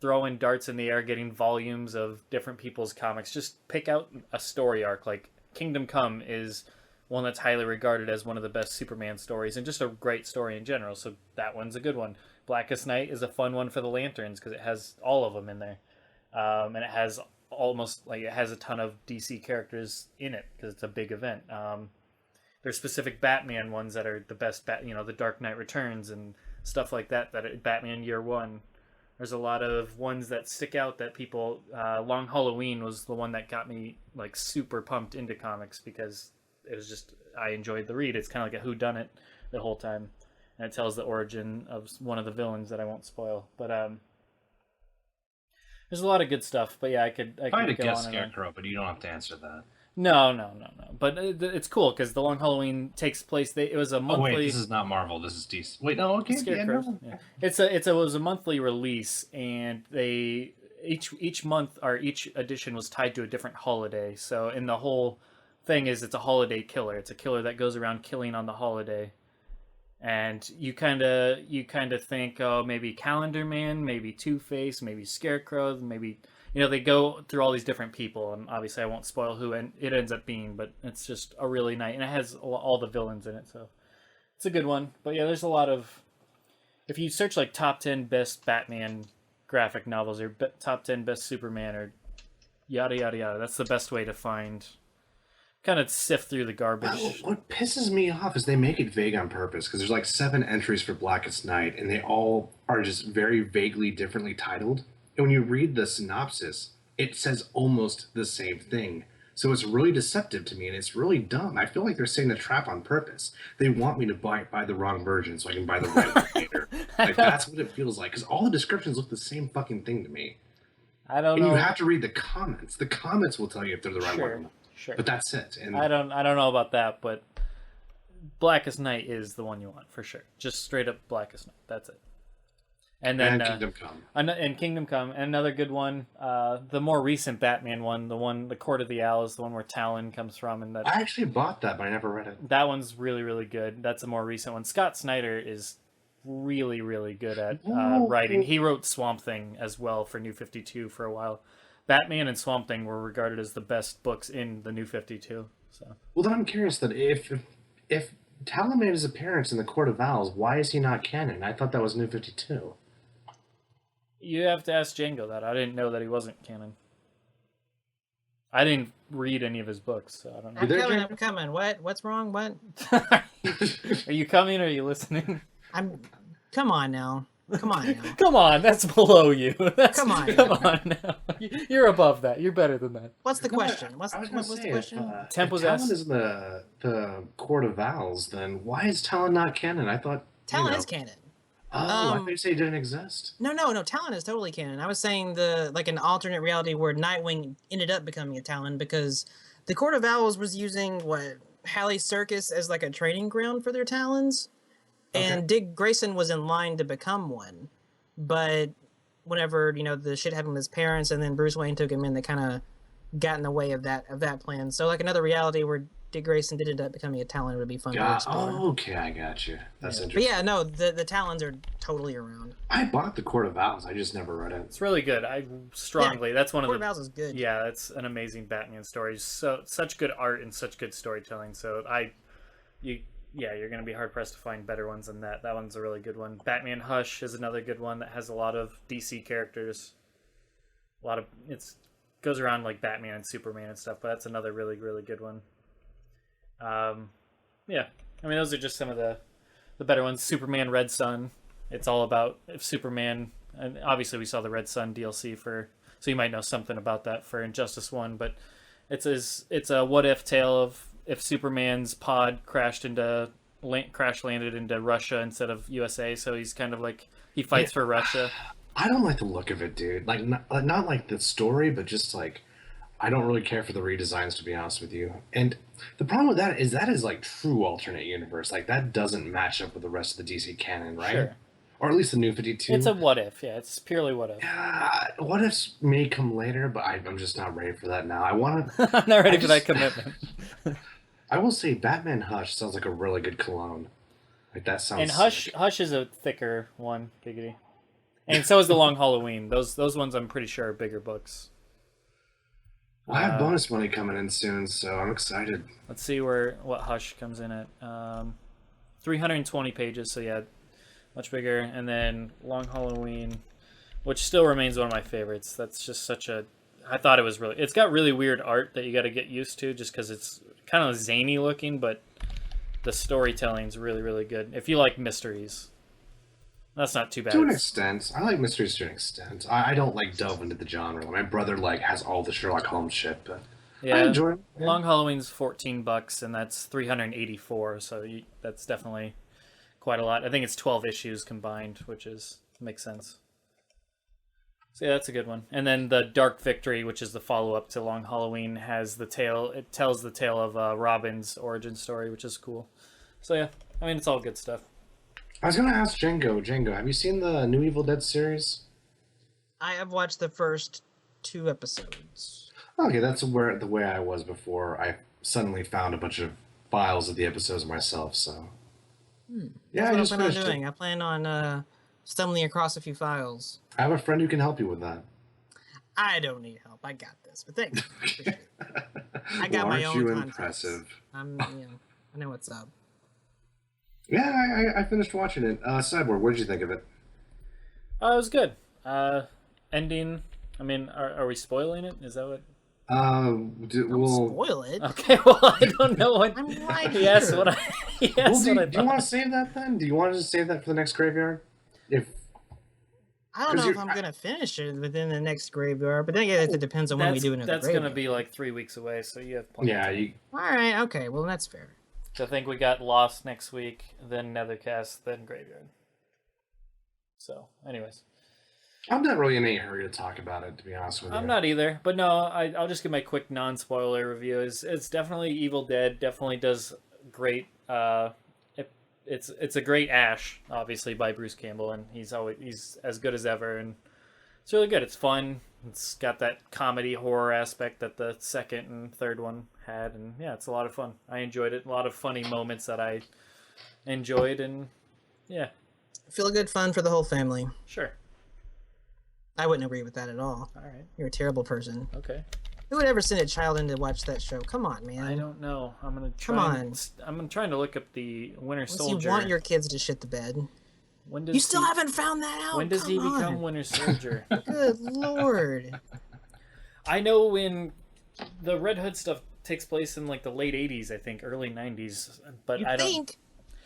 throwing darts in the air, getting volumes of different people's comics. Just pick out a story arc. Like Kingdom Come is one that's highly regarded as one of the best Superman stories and just a great story in general. So that one's a good one. Blackest Night is a fun one for the Lanterns because it has all of them in there, and it has it has a ton of DC characters in it because it's a big event. There's specific Batman ones that are the best. The Dark Knight Returns and stuff like that. Batman Year One. There's a lot of ones that stick out that people. Long Halloween was the one that got me like super pumped into comics because it was just I enjoyed the read. It's kind of like a whodunit the whole time, and it tells the origin of one of the villains that I won't spoil. But there's a lot of good stuff. But yeah, I could guess Scarecrow, but you don't have to answer that. No. But it's cool because the Long Halloween takes place. It was a monthly. Oh wait, this is not Marvel. This is DC. Wait, no, okay, Scarecrow. Yeah. It was a monthly release, and they each month or each edition was tied to a different holiday. So in the whole thing is it's a holiday killer. It's a killer that goes around killing on the holiday. And you kind of think, oh, maybe Calendar Man, maybe Two-Face, maybe Scarecrow, maybe they go through all these different people, and obviously I won't spoil who it ends up being, but it's just a really nice, and it has all the villains in it, so it's a good one. But yeah, there's a lot of, if you search like top 10 best Batman graphic novels or top 10 best Superman or yada yada yada, that's the best way to find. Kind of sift through the garbage. What pisses me off is they make it vague on purpose because there's like 7 entries for Blackest Night and they all are just very vaguely differently titled. And when you read the synopsis, it says almost the same thing. So it's really deceptive to me and it's really dumb. I feel like they're setting a trap on purpose. They want me to buy the wrong version so I can buy the right one later. Like that's what it feels like because all the descriptions look the same fucking thing to me. I don't know. And you have to read the comments. The comments will tell you if they're the right one or not. Sure. But that's it. And I don't know about that, but Blackest Night is the one you want for sure. Just straight up Blackest Night. That's it. And then Kingdom Come. And Kingdom Come, and another good one. The more recent Batman one, the Court of the Owls, the one where Talon comes from, and that I actually bought that, but I never read it. That one's really really good. That's a more recent one. Scott Snyder is really really good at writing. He wrote Swamp Thing as well for New 52 for a while. Batman and Swamp Thing were regarded as the best books in the New 52. So. Well, then I'm curious that if Talon made his appearance in the Court of Owls, why is he not canon? I thought that was New 52. You have to ask Django that. I didn't know that he wasn't canon. I didn't read any of his books, so I don't know. I'm coming. What's wrong? What? Are you coming or are you listening? Come on now. Come on now. Come on, that's below you. Come on now. You're above that. You're better than that. What's the question? What's the question? If Talon is in the Court of Owls, then why is Talon not canon? I thought Talon is canon. Oh, I thought you say it didn't exist. No. Talon is totally canon. I was saying an alternate reality where Nightwing ended up becoming a Talon because the Court of Owls was using Halley Circus as like a training ground for their Talons. And Dick Grayson was in line to become one, but whenever the shit happened with his parents, and then Bruce Wayne took him in, they kind of got in the way of that plan. So like another reality where Dick Grayson did end up becoming a Talon would be fun to explore. Oh, okay, I got you. That's interesting. But yeah, no, the Talons are totally around. I bought the Court of Owls. I just never read it. It's really good. That's one of the Court of Owls is good. Yeah, that's an amazing Batman story. So such good art and such good storytelling. So you're going to be hard-pressed to find better ones than that. That one's a really good one. Batman Hush is another good one that has a lot of DC characters. It goes around like Batman and Superman and stuff, but that's another really, really good one. Yeah. I mean, those are just some of the better ones. Superman Red Sun. It's all about if Superman... And obviously we saw the Red Sun DLC so you might know something about that for Injustice 1, but It's a what if tale of if Superman's pod crash landed into Russia instead of USA. So he's kind of like he fights for Russia. I don't like the look of it, dude. Like not like the story, but just like I don't really care for the redesigns, to be honest with you. And the problem with that is like true alternate universe. Like that doesn't match up with the rest of the DC canon, right? Sure. Or at least the New 52. It's a what if, yeah. It's purely what if. What ifs may come later, but I'm just not ready for that now. I want to. I'm not ready for that commitment. I will say, Batman Hush sounds like a really good cologne. Like that sounds. And Hush is a thicker one, Giggity. And so is the Long Halloween. Those ones I'm pretty sure are bigger books. I have bonus money coming in soon, so I'm excited. Let's see what Hush comes in at. 320 pages, so yeah, much bigger. And then Long Halloween, which still remains one of my favorites. That's just such a... I thought it was really... It's got really weird art that you got to get used to just because it's kind of zany looking, but the storytelling's really, really good. If you like mysteries, that's not too bad. To an extent. I like mysteries to an extent. I don't like delve into the genre. My brother has all the Sherlock Holmes shit, but yeah, I enjoy it. Yeah. Long Halloween's $14, and that's 384, so that's definitely quite a lot. I think it's 12 issues combined, which makes sense. So yeah, that's a good one. And then the Dark Victory, which is the follow-up to Long Halloween, has the tale. It tells the tale of Robin's origin story, which is cool. So yeah, I mean, it's all good stuff. I was gonna ask Django, have you seen the New Evil Dead series? I have watched the first 2 episodes. Okay, that's the way I was before I suddenly found a bunch of files of the episodes myself, so... Yeah, That's what I plan on doing. I plan on stumbling across a few files. I have a friend who can help you with that. I don't need help. I got this. But thanks. I got my own Aren't you contacts. impressive? I know what's up. Yeah, I finished watching it. Cyborg, what did you think of it? It was good. Ending. I mean, are we spoiling it? Is that what? Don't spoil it. Okay, well, I don't know what. I'm right He asked here. what I. He asked what I Do you want to save that then? Do you want to just save that for the next graveyard? I don't know if I'm gonna finish it within the next graveyard, but then again, it depends on when we do another That's graveyard. gonna be like 3 weeks away, so you have plenty. Yeah, All right. Okay. Well, that's fair. So I think we got Lost next week, then Nethercast, then Graveyard. So, anyways. I'm not really in any hurry to talk about it, to be honest with you. I'm not either, but no, I'll just give my quick non-spoiler review. It's definitely Evil Dead. Definitely does great. It's a great Ash, obviously by Bruce Campbell, and he's as good as ever, and it's really good. It's fun. It's got that comedy horror aspect that the second and third one had, and yeah, it's a lot of fun. I enjoyed it. A lot of funny moments that I enjoyed, and yeah, Feel good fun for the whole family. sure. I wouldn't agree with that at all. All right, You're a terrible person. okay. Who would ever send a child in to watch that show? Come on, man. I don't know. I'm gonna try. Come on. I'm trying to look up the Winter Unless Soldier. you want your kids to shit the bed. When does You still he, haven't found that out. When does Come he on. become Winter Soldier? Good lord. I know when the Red Hood stuff takes place in like the late 80s, I think, early 90s, but You I don't. think?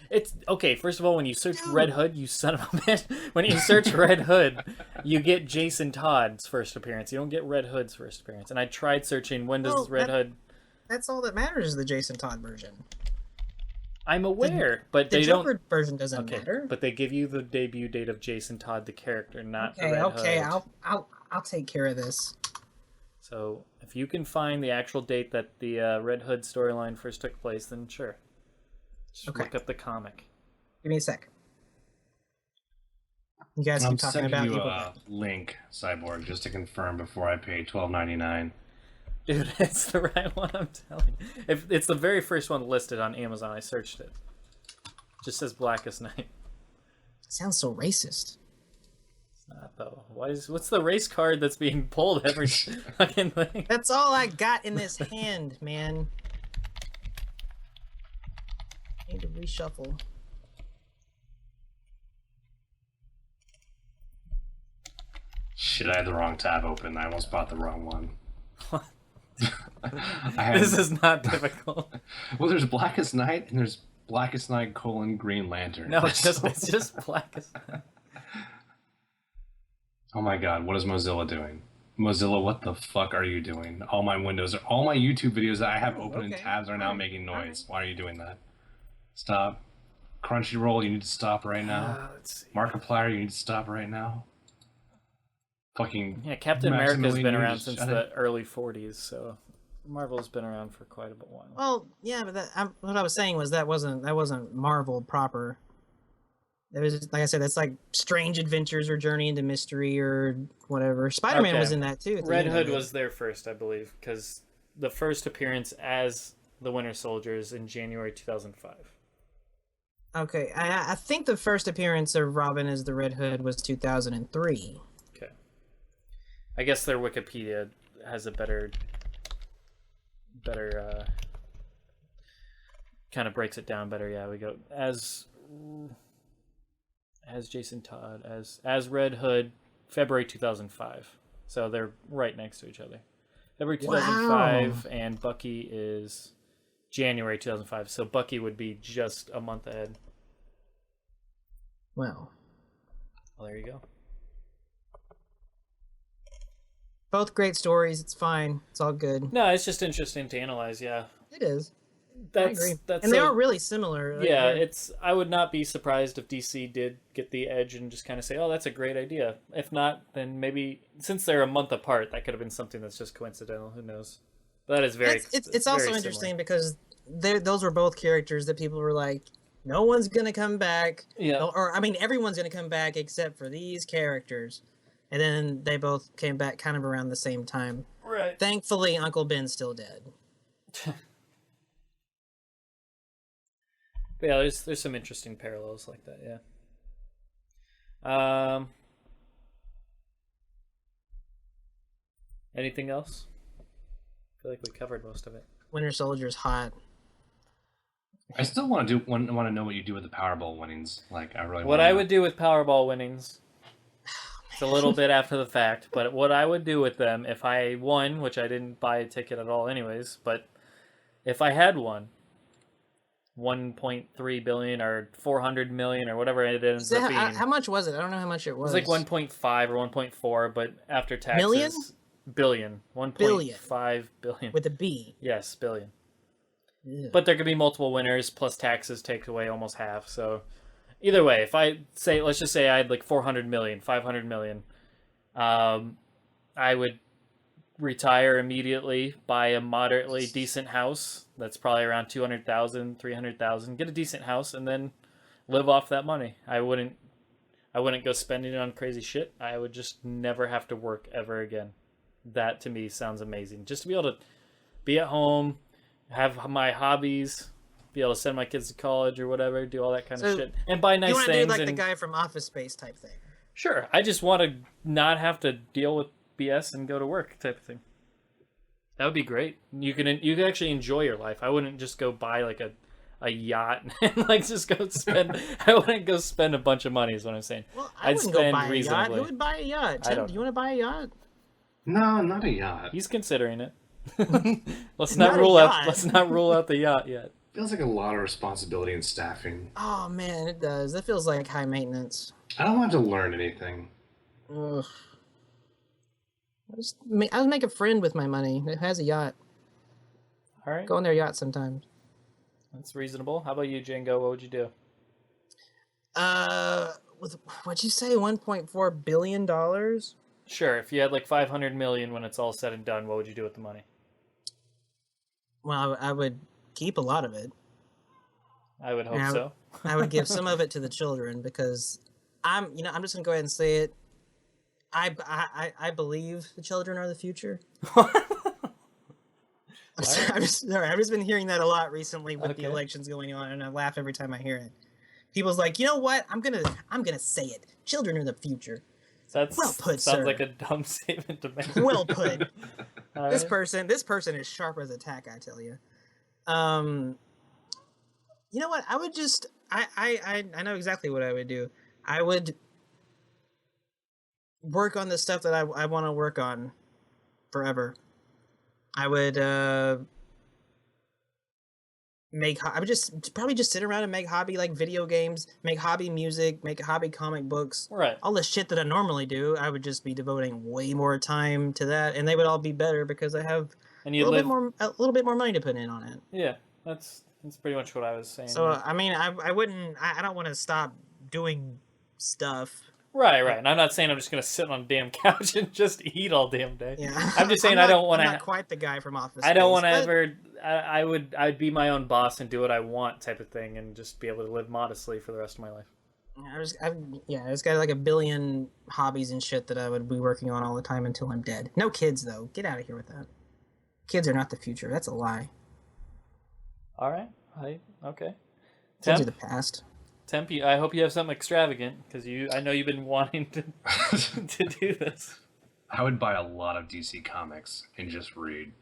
It's okay. First of all, when you search Dude. Red Hood, you son of a bitch. When you search Red Hood, you get Jason Todd's first appearance. You don't get Red Hood's first appearance. And I tried searching when does Well, Red Hood. That's all that matters is the Jason Todd version. I'm aware, but The they Joker don't. version doesn't Okay, matter. but they give you the debut date of Jason Todd, the character, not the Okay, Red okay, Hood. I'll take care of this. So if you can find the actual date that the Red Hood storyline first took place, then sure. Just Okay. look up the comic. Give me a sec. You guys keep talking about you Evil a Dead. link, Cyborg, just to confirm before I pay $12.99. Dude, it's the right one, I'm telling you. If it's the very first one listed on Amazon, I searched it. Just says Blackest Night. Sounds so racist. It's not though. What's the race card that's being pulled every fucking thing? That's all I got in this hand, man. I need to reshuffle. Shit, I had the wrong tab open. I almost bought the wrong one. This is not difficult. Well, there's Blackest Night, and there's Blackest Night : Green Lantern. No, it's just Blackest Night. Oh my god, what is Mozilla doing? Mozilla, what the fuck are you doing? All my YouTube videos that I have open in Okay. tabs are now Alright. making noise. Alright. Why are you doing that? Stop. Crunchyroll, you need to stop right now. Let's see. Markiplier, you need to stop right now. Fucking Yeah, Captain America's Maximilian, been you need around to since shut the it. early 40s, so Marvel's been around for quite a while. Well, yeah, but what I was saying was that wasn't Marvel proper. It was like I said, that's like Strange Adventures or Journey into Mystery or whatever. Spider-Man was in that too. At the Red end of Hood it. was there first, I believe, because the first appearance as the Winter Soldier is in January 2005. Okay, I think the first appearance of Robin as the Red Hood was 2003. Okay. I guess their Wikipedia has a better kind of breaks it down better. Yeah, we go as Jason Todd as Red Hood, February 2005. So they're right next to each other. February 2005, Wow. and Bucky is January 2005. So Bucky would be just a month ahead. Well, Well, there you go. both great stories. It's fine. It's all good. No, it's just interesting to analyze. Yeah, It is. that's I agree. that's And they a- are really similar. Like, Yeah, they're- I would not be surprised if DC did get the edge and just kind of say, "Oh, that's a great idea." If not, then maybe since they're a month apart, that could have been something that's just coincidental. Who knows? But that is very. It's also very interesting similar. because those were both characters that people were like, no one's gonna come back. Yeah. Or I mean, everyone's gonna come back except for these characters. And then they both came back kind of around the same time. Right. Thankfully, Uncle Ben's still dead. But yeah, there's some interesting parallels like that. Yeah. Anything else? I feel like we covered most of it. Winter Soldier's hot. I still want to know what you do with the Powerball winnings. Like, I really. What wanna I know. would do with Powerball winnings. It's a little bit after the fact, but what I would do with them if I won, which I didn't buy a ticket at all anyways, but if I had won 1.3 billion or 400 million or whatever it ends So up being. how much was it? I don't know how much it It was. was like 1.5 or 1.4, but after taxes. Million? Billion. 1.5 billion. With a B. Yes, billion. Ugh. But there could be multiple winners, plus taxes take away almost half. So either way, if I say, let's just say I had like 400 million, 500 million, I would retire immediately, buy a moderately decent house that's probably around 200,000, 300,000, get a decent house, and then live off that money. I wouldn't go spending it on crazy shit. I would just never have to work ever again. That to me sounds amazing. Just to be able to be at home, have my hobbies, be able to send my kids to college or whatever, do all that kind of shit, and buy nice you want to things. do like and the guy from Office Space type thing. Sure, I just want to not have to deal with BS and go to work type of thing. That would be great. You can actually enjoy your life. I wouldn't just go buy like a yacht and like just go spend. I wouldn't go spend a bunch of money. Is what I'm saying. Well, I I'd wouldn't go spend buy a yacht. reasonably. Who would buy a yacht? I Tim, don't do you want to buy a yacht? No, not a yacht. He's considering it. Let's Not not a rule out. yacht. Let's not rule out the yacht yet. Feels like a lot of responsibility and staffing. Oh man, it does. That feels like high maintenance. I don't want to learn anything. Ugh. I'll make a friend with my money that has a yacht. All right, Go on their yacht sometimes. that's reasonable. How about you, Django? What would you do? With what'd you say? $1.4 billion? Sure, if you had like 500 million when it's all said and done, what would you do with the money? Well, I would keep a lot of it. I would hope Yeah, so. I would give some of it to the children because I'm just gonna go ahead and say it. I believe the children are the future. I'm sorry, I've just been hearing that a lot recently with the Okay. elections going on, and I laugh every time I hear it. People's like, you know what? I'm gonna say it. Children are the future. That's Well put, sounds sir. like a dumb statement to make. Well put. All This right. person is sharp as a tack, I tell you. You know what? I would just I know exactly what I would do. I would work on the stuff that I want to work on forever. I would I would just probably just sit around and make hobby like video games, make hobby music, make hobby comic books. Right. All the shit that I normally do, I would just be devoting way more time to that, and they would all be better because I have And a you little live. a little bit more money to put in on it. Yeah, that's pretty much what I was saying. So Yeah. I mean, I wouldn't, I don't want to stop doing stuff. Right. And I'm not saying I'm just gonna sit on a damn couch and just eat all damn day. Yeah, I'm just saying I don't want I'm to. not quite the guy from Office. I don't Space, want to but- ever. I'd be my own boss and do what I want, type of thing, and just be able to live modestly for the rest of my life. I just got like a billion hobbies and shit that I would be working on all the time until I'm dead. No kids though. Get out of here with that. Kids are not the future. That's a lie. All right. Okay. Kids are Temp, the past. Temp, I hope you have something extravagant because I know you've been wanting to to do this. I would buy a lot of DC comics and just read.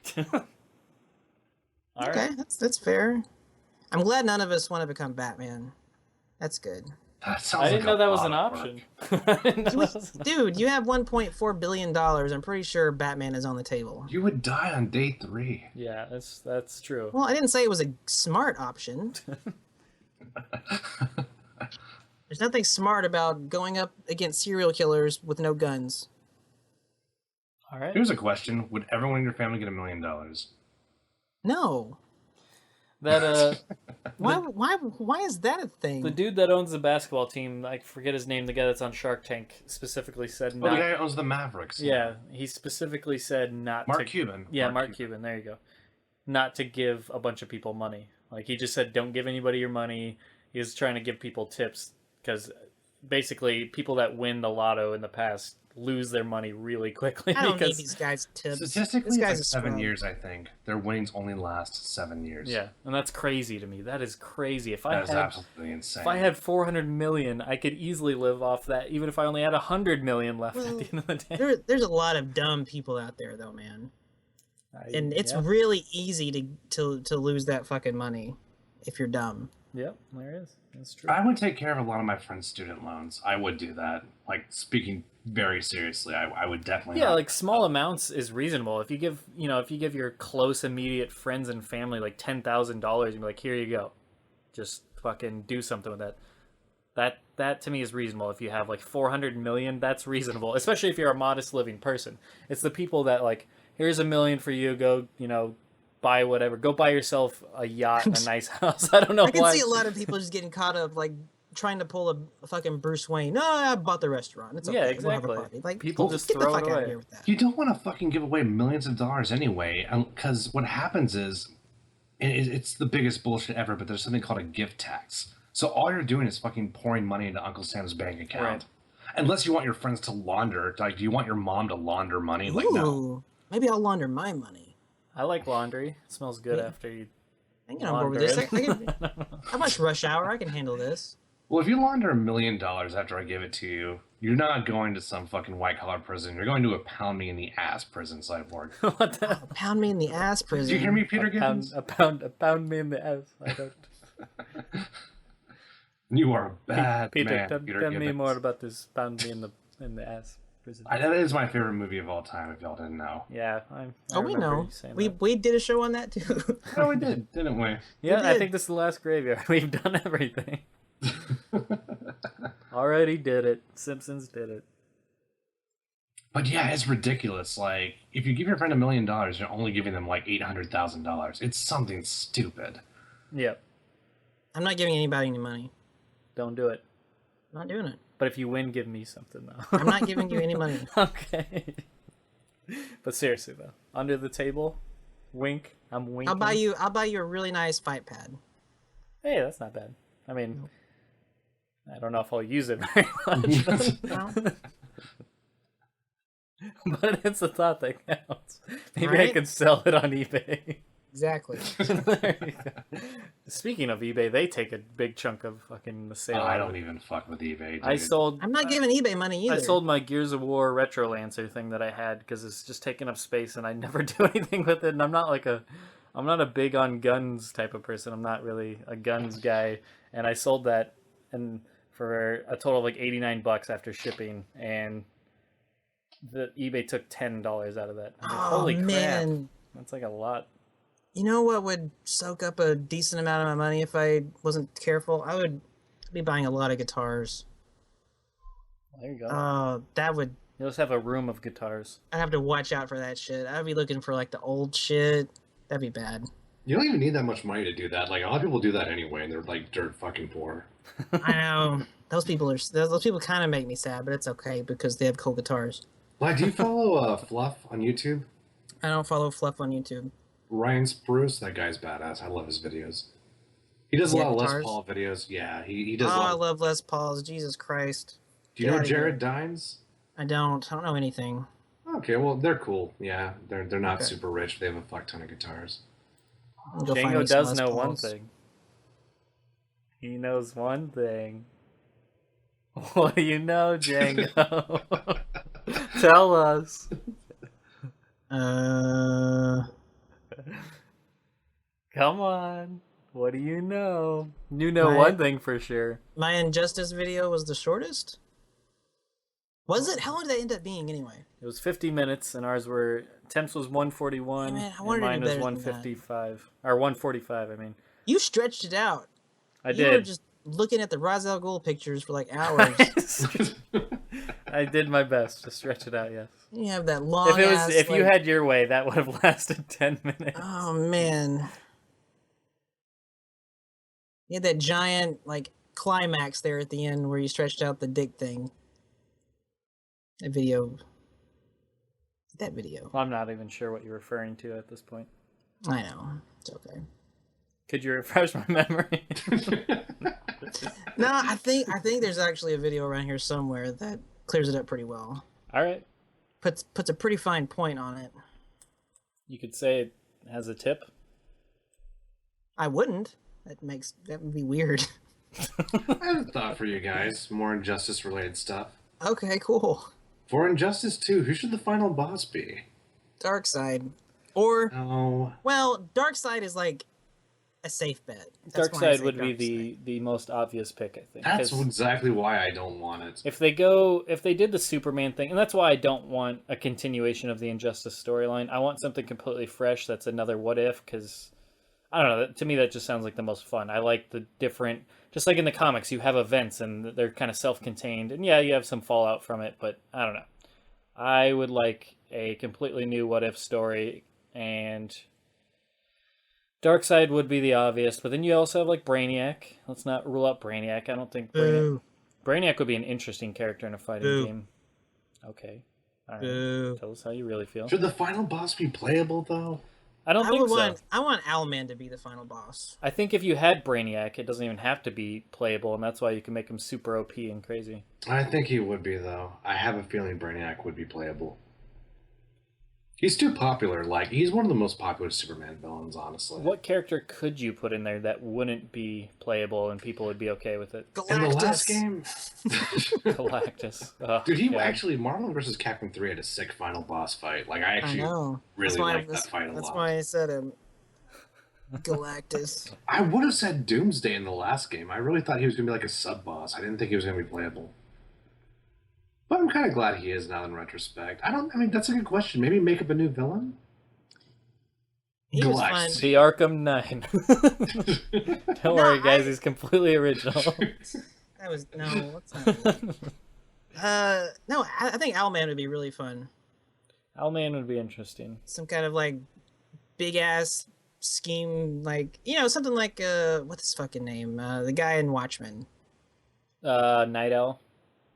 All Okay, right. that's fair. I'm glad none of us want to become Batman. That's good. That sounds I didn't know like a that was an lot of option. work. I didn't know that was an Dude, you have $1.4 billion. I'm pretty sure Batman is on the table. You would die on day 3. Yeah, that's true. Well, I didn't say it was a smart option. There's nothing smart about going up against serial killers with no guns. All right. Here's a question: would everyone in your family get $1 million? No. That Why is that a thing? the dude that owns the basketball team, I forget his name, the guy that's on Shark Tank, specifically said Oh, not. the guy who owns the Mavericks. Yeah, he specifically said not Mark to. Cuban. Yeah, Mark Cuban. There you go. Not to give a bunch of people money. Like he just said, don't give anybody your money. He was trying to give people tips because basically people that win the lotto in the past lose their money really quickly. I don't need because these guys' tips. Statistically, This it's guy's like a 7 scrub. years, I think. Their winnings only last 7 years. yeah, and that's crazy to me. That is crazy. If That is I had absolutely insane. if I had 400 million, I could easily live off that. Even if I only had 100 million left at Well, the end of the day. There's a lot of dumb people out there though, man. And it's yeah. really easy to lose that fucking money if you're dumb. Yep, there is. That's true. I would take care of a lot of my friends' student loans. I would do that. Like, speaking very seriously, I would definitely. Yeah, not- like small amounts is reasonable. If you give, if you give your close, immediate friends and family like $10,000, you'd be like, here you go, just fucking do something with that. That to me is reasonable. If you have like 400 million, that's reasonable, especially if you're a modest living person. It's the people that like, here's $1 million for you. Go, buy whatever. Go buy yourself a yacht and a nice house. I don't know I can why. see a lot of people just getting caught up like trying to pull a fucking Bruce Wayne. No, I bought the restaurant. It's okay. Yeah, We'll have a exactly. party. Like People just get the throw fuck it out away. of here with that. You don't want to fucking give away millions of dollars anyway, because what happens is, it's the biggest bullshit ever. But there's something called a gift tax. So all you're doing is fucking pouring money into Uncle Sam's bank account. Right. Unless you want your friends to launder, like, do you want your mom to launder money? Like, no. Ooh, maybe I'll launder my money. I like laundry. It smells good after you. I can get on board with this. launder it. How much rush hour? I can handle this. Well, if you launder $1 million after I give it to you, you're not going to some fucking white collar prison. You're going to a pound me in the ass prison, Cyborg. What the? Pound me in the ass, prison. Did you hear me, Peter Gibbons? A pound me in the ass. I don't. You are a bad Peter, man, tell, Peter tell me Gibbons. more about this pound me in the ass. Prison. That is my favorite movie of all time, if y'all didn't know. Yeah, I Oh, we remember know. you saying We that. we did a show on that too. No, we did, didn't we? Yeah, I did. think this is the last graveyard. We've done everything. Already did it. Simpsons did it. But yeah, it's ridiculous. Like, if you give your friend $1 million, you're only giving them like $800,000. It's something stupid. Yep. I'm not giving anybody any money. Don't do it. I'm not doing it. But if you win, give me something though. I'm not giving you any money. Okay. But seriously though, under the table, wink. I'm winking. I'll buy you a really nice fight pad. Hey, that's not bad. I mean, I don't know if I'll use it very much, Well, but it's a thought that counts. Maybe I Right? could sell it on eBay. exactly. There you go. Speaking of eBay, they take a big chunk of fucking the sale. I out of don't it. even fuck with eBay. Dude. I sold. I'm not giving eBay money either. I sold my Gears of War Retro Lancer thing that I had because it's just taking up space and I never do anything with it. And I'm not a big on guns type of person. I'm not really a guns guy. And I sold that and for a total of like $89 after shipping. And the eBay took $10 out of that. I was like, Oh holy crap. man. That's like a lot. You know what would soak up a decent amount of my money if I wasn't careful? I would be buying a lot of guitars. There you go. That would. You'll just have a room of guitars. I'd have to watch out for that shit. I'd be looking for like the old shit. That'd be bad. You don't even need that much money to do that. Like a lot of people do that anyway, and they're like dirt fucking poor. I know those people kind of make me sad, but it's okay because they have cool guitars. Like, do you follow Fluff on YouTube? I don't follow Fluff on YouTube. Ryan Spruce, that guy's badass. I love his videos. He does a lot of Les Paul videos. Yeah, he does. I love Les Pauls. Jesus Christ. Do you know Jared Dines? I don't know anything. Okay, well they're cool. Yeah, they're not super rich. They have a fuck ton of guitars. Django does know one thing. He knows one thing. What do you know, Django? Tell us. Come on. What do you know? You know one thing for sure. My Injustice video was the shortest? Was it? How long did that end up being anyway? It was 50 minutes, and ours were... Temps was 141, and mine was 155. Or 145, I mean. You stretched it out. I did. You were just looking at the Ra's al Ghul pictures for like hours. I did my best to stretch it out, yes. You have that long If you had your way, that would have lasted 10 minutes. Oh, man. You had that giant, like, climax there at the end where you stretched out the dick thing. That video. I'm not even sure what you're referring to at this point. I know. It's okay. Could you refresh my memory? No, I think there's actually a video around here somewhere that clears it up pretty well. All right. Puts a pretty fine point on it. You could say it has a tip. I wouldn't. That would be weird. I have a thought for you guys. More Injustice related stuff. Okay, cool. For Injustice 2, who should the final boss be? Darkseid. Or no. Well, Darkseid is like a safe bet. Darkseid would be the most obvious pick, I think. That's exactly why I don't want it. If they did the Superman thing, and that's why I don't want a continuation of the Injustice storyline. I want something completely fresh that's another what if, because I don't know, to me that just sounds like the most fun. I like the different, just like in the comics, you have events and they're kind of self-contained, and yeah, you have some fallout from it, but I don't know. I would like a completely new what if story, and Darkseid would be the obvious, but then you also have like Brainiac. Let's not rule out Brainiac. I don't think Brainiac would be an interesting character in a fighting game. Okay. All right. Tell us how you really feel. Should the final boss be playable though? I don't think so. I want Owlman to be the final boss. I think if you had Brainiac, it doesn't even have to be playable, and that's why you can make him super OP and crazy. I think he would be, though. I have a feeling Brainiac would be playable. He's too popular. Like, he's one of the most popular Superman villains, honestly. What character could you put in there that wouldn't be playable and people would be okay with it? Galactus. In the last game? Galactus. Oh, dude, actually, Marvel vs. Capcom 3 had a sick final boss fight. Like, I actually really liked that fight a lot. That's why I said him. Galactus. I would have said Doomsday in the last game. I really thought he was going to be like a sub-boss. I didn't think he was going to be playable. But I'm kind of glad he is now in retrospect. I mean, that's a good question. Maybe make up a new villain? Galactus. The Arkham 9. Don't worry, guys. He's completely original. What's happening? No, I think Owlman would be really fun. Owlman would be interesting. Some kind of like big ass scheme, like something like what's his fucking name? The guy in Watchmen. Night Owl.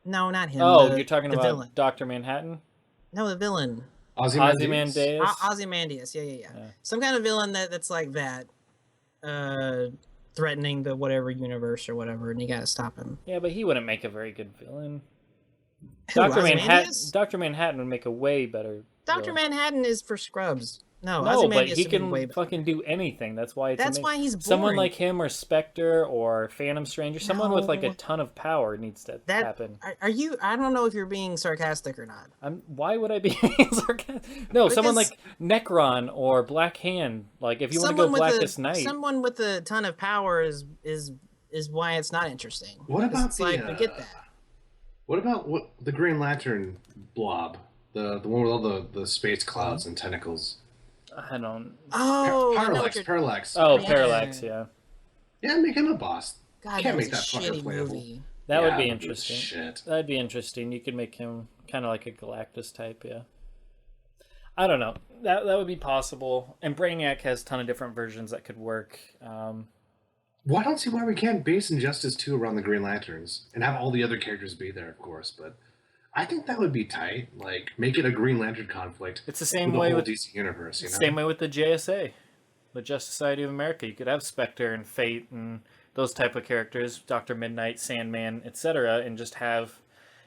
No, not him. Oh, you're talking about villain. Dr. Manhattan? No, the villain. Ozymandias? Ozymandias, yeah. Some kind of villain that's like that. Threatening the whatever universe or whatever, and you gotta stop him. Yeah, but he wouldn't make a very good villain. Who, Dr. Manhattan would make a way better Dr. Manhattan is for scrubs. No, but he can fucking do anything. That's why it's why he's boring. Someone like him or Spectre or Phantom Stranger, someone with like a ton of power needs to happen. Are you? I don't know if you're being sarcastic or not. Why would I be sarcastic? No, someone like Necron or Black Hand. Like if you want to go Blackest Night. Someone with a ton of power is why it's not interesting. What about it's like forget that. What about the Green Lantern blob? The one with all the space clouds and tentacles. I don't. Oh, I know what Parallax, you're. Parallax. Oh, Yeah. Parallax. Yeah, Yeah, make him a boss. God, Can't that was make a that fucker shitty playable. movie. that would be that interesting. Shit. That'd be interesting. You could make him kind of like a Galactus type. Yeah. I don't know. That would be possible. And Brainiac has a ton of different versions that could work. Well, I don't see why we can't base Injustice 2 around the Green Lanterns and have all the other characters be there, of course. But I think that would be tight. Like, make it a Green Lantern conflict. It's the same with way the whole with DC universe. You know? same way with the JSA, the Justice Society of America. You could have Spectre and Fate and those type of characters, Doctor Midnight, Sandman, etc., and just have.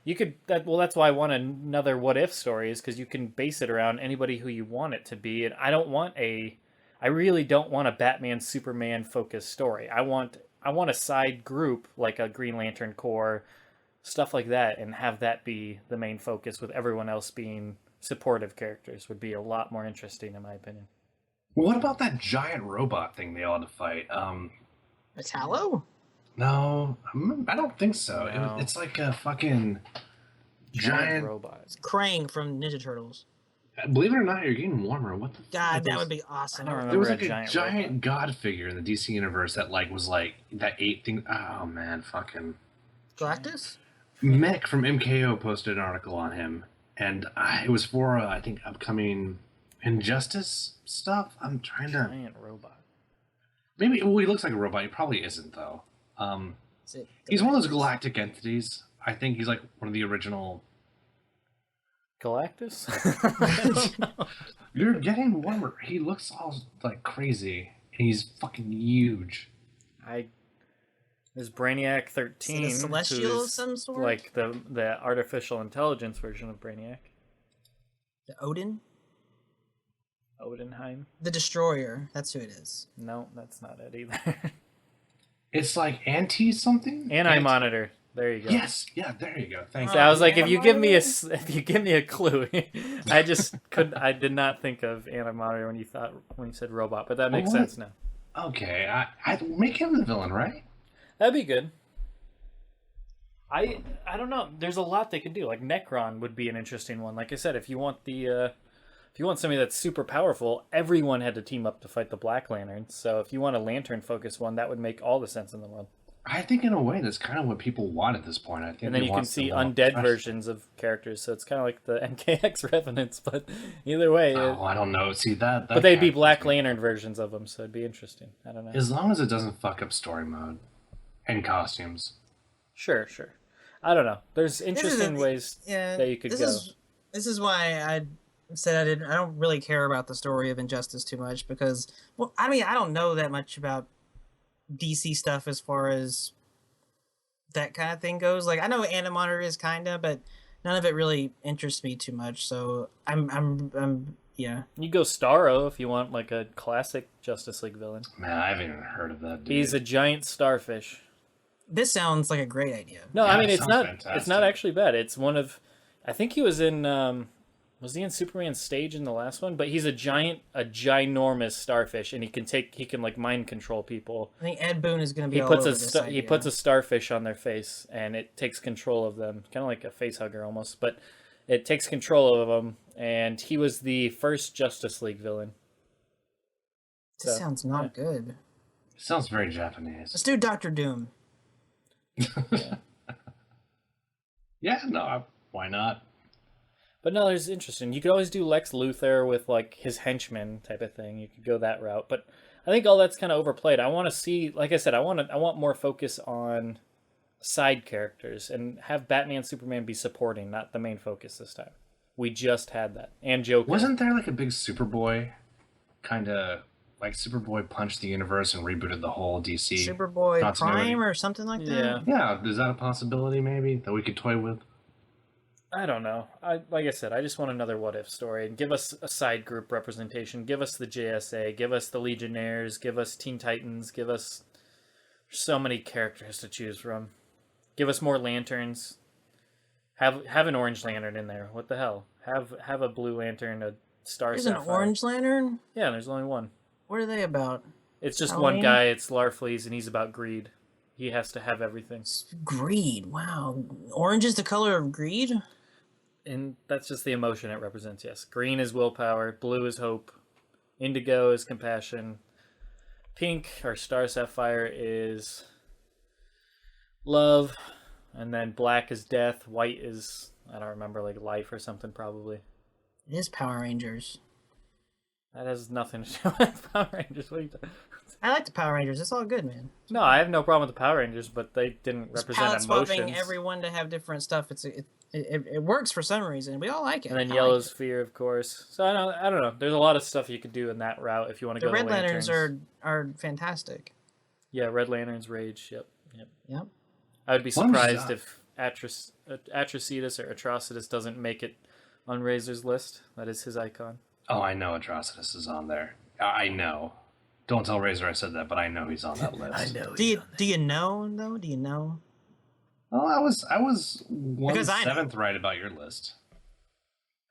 You could that's why I want another What If story, is because you can base it around anybody who you want it to be. And I really don't want a Batman Superman focused story. I want a side group like a Green Lantern Corps, stuff like that, and have that be the main focus with everyone else being supportive characters. Would be a lot more interesting in my opinion. What about that giant robot thing they all had to fight? Metallo? No, I don't think so. No. It's like a fucking giant. robots. Krang from Ninja Turtles. Believe it or not, you're getting warmer. What the God, fuck? that would be awesome. I don't There was remember like a a giant giant god figure in the DC universe that was like that ape thing. Oh man, fucking Galactus? Mick from MKO posted an article on him, and it was for I think upcoming Injustice stuff. I'm trying to Giant robot. maybe. Well, he looks like a robot. He probably isn't though. Is it He's one of those Galactus? galactic entities. I think he's like one of the original. Galactus? You're getting warmer. He looks all like crazy. He's fucking huge. Is Brainiac 13, Is it a Celestial of who's some sort? like the artificial intelligence version of Brainiac. The Odin? Odenheim? The Destroyer. That's who it is. No, that's not it either. It's like anti something. Anti-monitor. There you go. Yes. Yeah. There you go. Thanks. So I was like, if Anti-Monitor? you give me a clue, I did not think of Anti-Monitor when you said robot, but that makes what? sense now. Okay. I make him the villain, right? That'd be good. I don't know. There's a lot they could do. Like Necron would be an interesting one. Like I said, if you want somebody that's super powerful, everyone had to team up to fight the Black Lantern. So if you want a lantern focused one, that would make all the sense in the world. I think in a way that's kind of what people want at this point. I think. And then they you can want see the more undead fresh- versions of characters, so it's kind of like the NKX Revenants. But either way, Oh, I don't know. See that. but they'd be kind of- Black Lantern versions of them, so it'd be interesting. I don't know. As long as it doesn't fuck up story mode and costumes. Sure. I don't know. There's interesting ways Yeah, that you could go. This is why I said I don't really care about the story of Injustice too much because, well, I mean, I don't know that much about DC stuff as far as that kind of thing goes. Like, I know Anti-Monitor is kinda, but none of it really interests me too much. So I'm yeah. You go Starro if you want like a classic Justice League villain. Man, I haven't even heard of that. Dude. He's a giant starfish. This sounds like a great idea. No, Yeah, I mean it it's sounds not. fantastic. It's not actually bad. It's one of. I think he was in. Was he in Superman's stage in the last one? But he's a ginormous starfish, and he can like mind control people. I think Ed Boon is going to be He all puts over a this he idea. puts a starfish on their face, and it takes control of them, kind of like a face hugger almost. But it takes control of them, and he was the first Justice League villain. This So, sounds not good. Sounds very Japanese. Let's do Doctor Doom. Yeah, no, why not? But no, there's interesting. You could always do Lex Luthor with like his henchmen type of thing. You could go that route. But I think all that's kind of overplayed. I want to see, like I said, I want more focus on side characters and have Batman, Superman be supporting, not the main focus this time. We just had that, and Joker. Wasn't there like a big Superboy kind of like Superboy punched the universe and rebooted the whole DC? Superboy continuity? Prime or something like that? Yeah. Yeah, is that a possibility maybe that we could toy with? I don't know. Like I said, I just want another What If story and give us a side group representation. Give us the JSA. Give us the Legionnaires. Give us Teen Titans. Give us so many characters to choose from. Give us more lanterns. Have an Orange Lantern in there. What the hell? Have a Blue Lantern, a Star There's an Sapphire. Orange Lantern? Yeah, there's only one. What are they about? It's just Halloween? one guy. It's Larfleeze, and he's about greed. He has to have everything. Greed. Wow. Orange is the color of greed? And that's just the emotion it represents, yes. Green is willpower, blue is hope, Indigo is compassion. Pink or Star Sapphire is love. And then black is death. White is, I don't remember, like life or something probably. It is Power Rangers. That has nothing to do with Power Rangers. What are you talking? I like the Power Rangers. It's all good, man. No, I have no problem with the Power Rangers, but they didn't It's represent palette swapping emotions. everyone to have different stuff. It works for some reason. We all like it. And then I yellow's like it. fear, of course. So I don't know. There's a lot of stuff you could do in that route if you want to The go. Red the Lanterns are fantastic. Yeah, Red Lanterns, Rage. Yep. I would be One was, surprised if Atrocitus or Atrocitus doesn't make it on Razor's list. That is his icon. Oh, I know Atrocitus is on there. I know. Don't tell Razor I said that, but I know he's on that list. Do you know though? Do you know? Well, I was Because I know. 1/7 right about your list.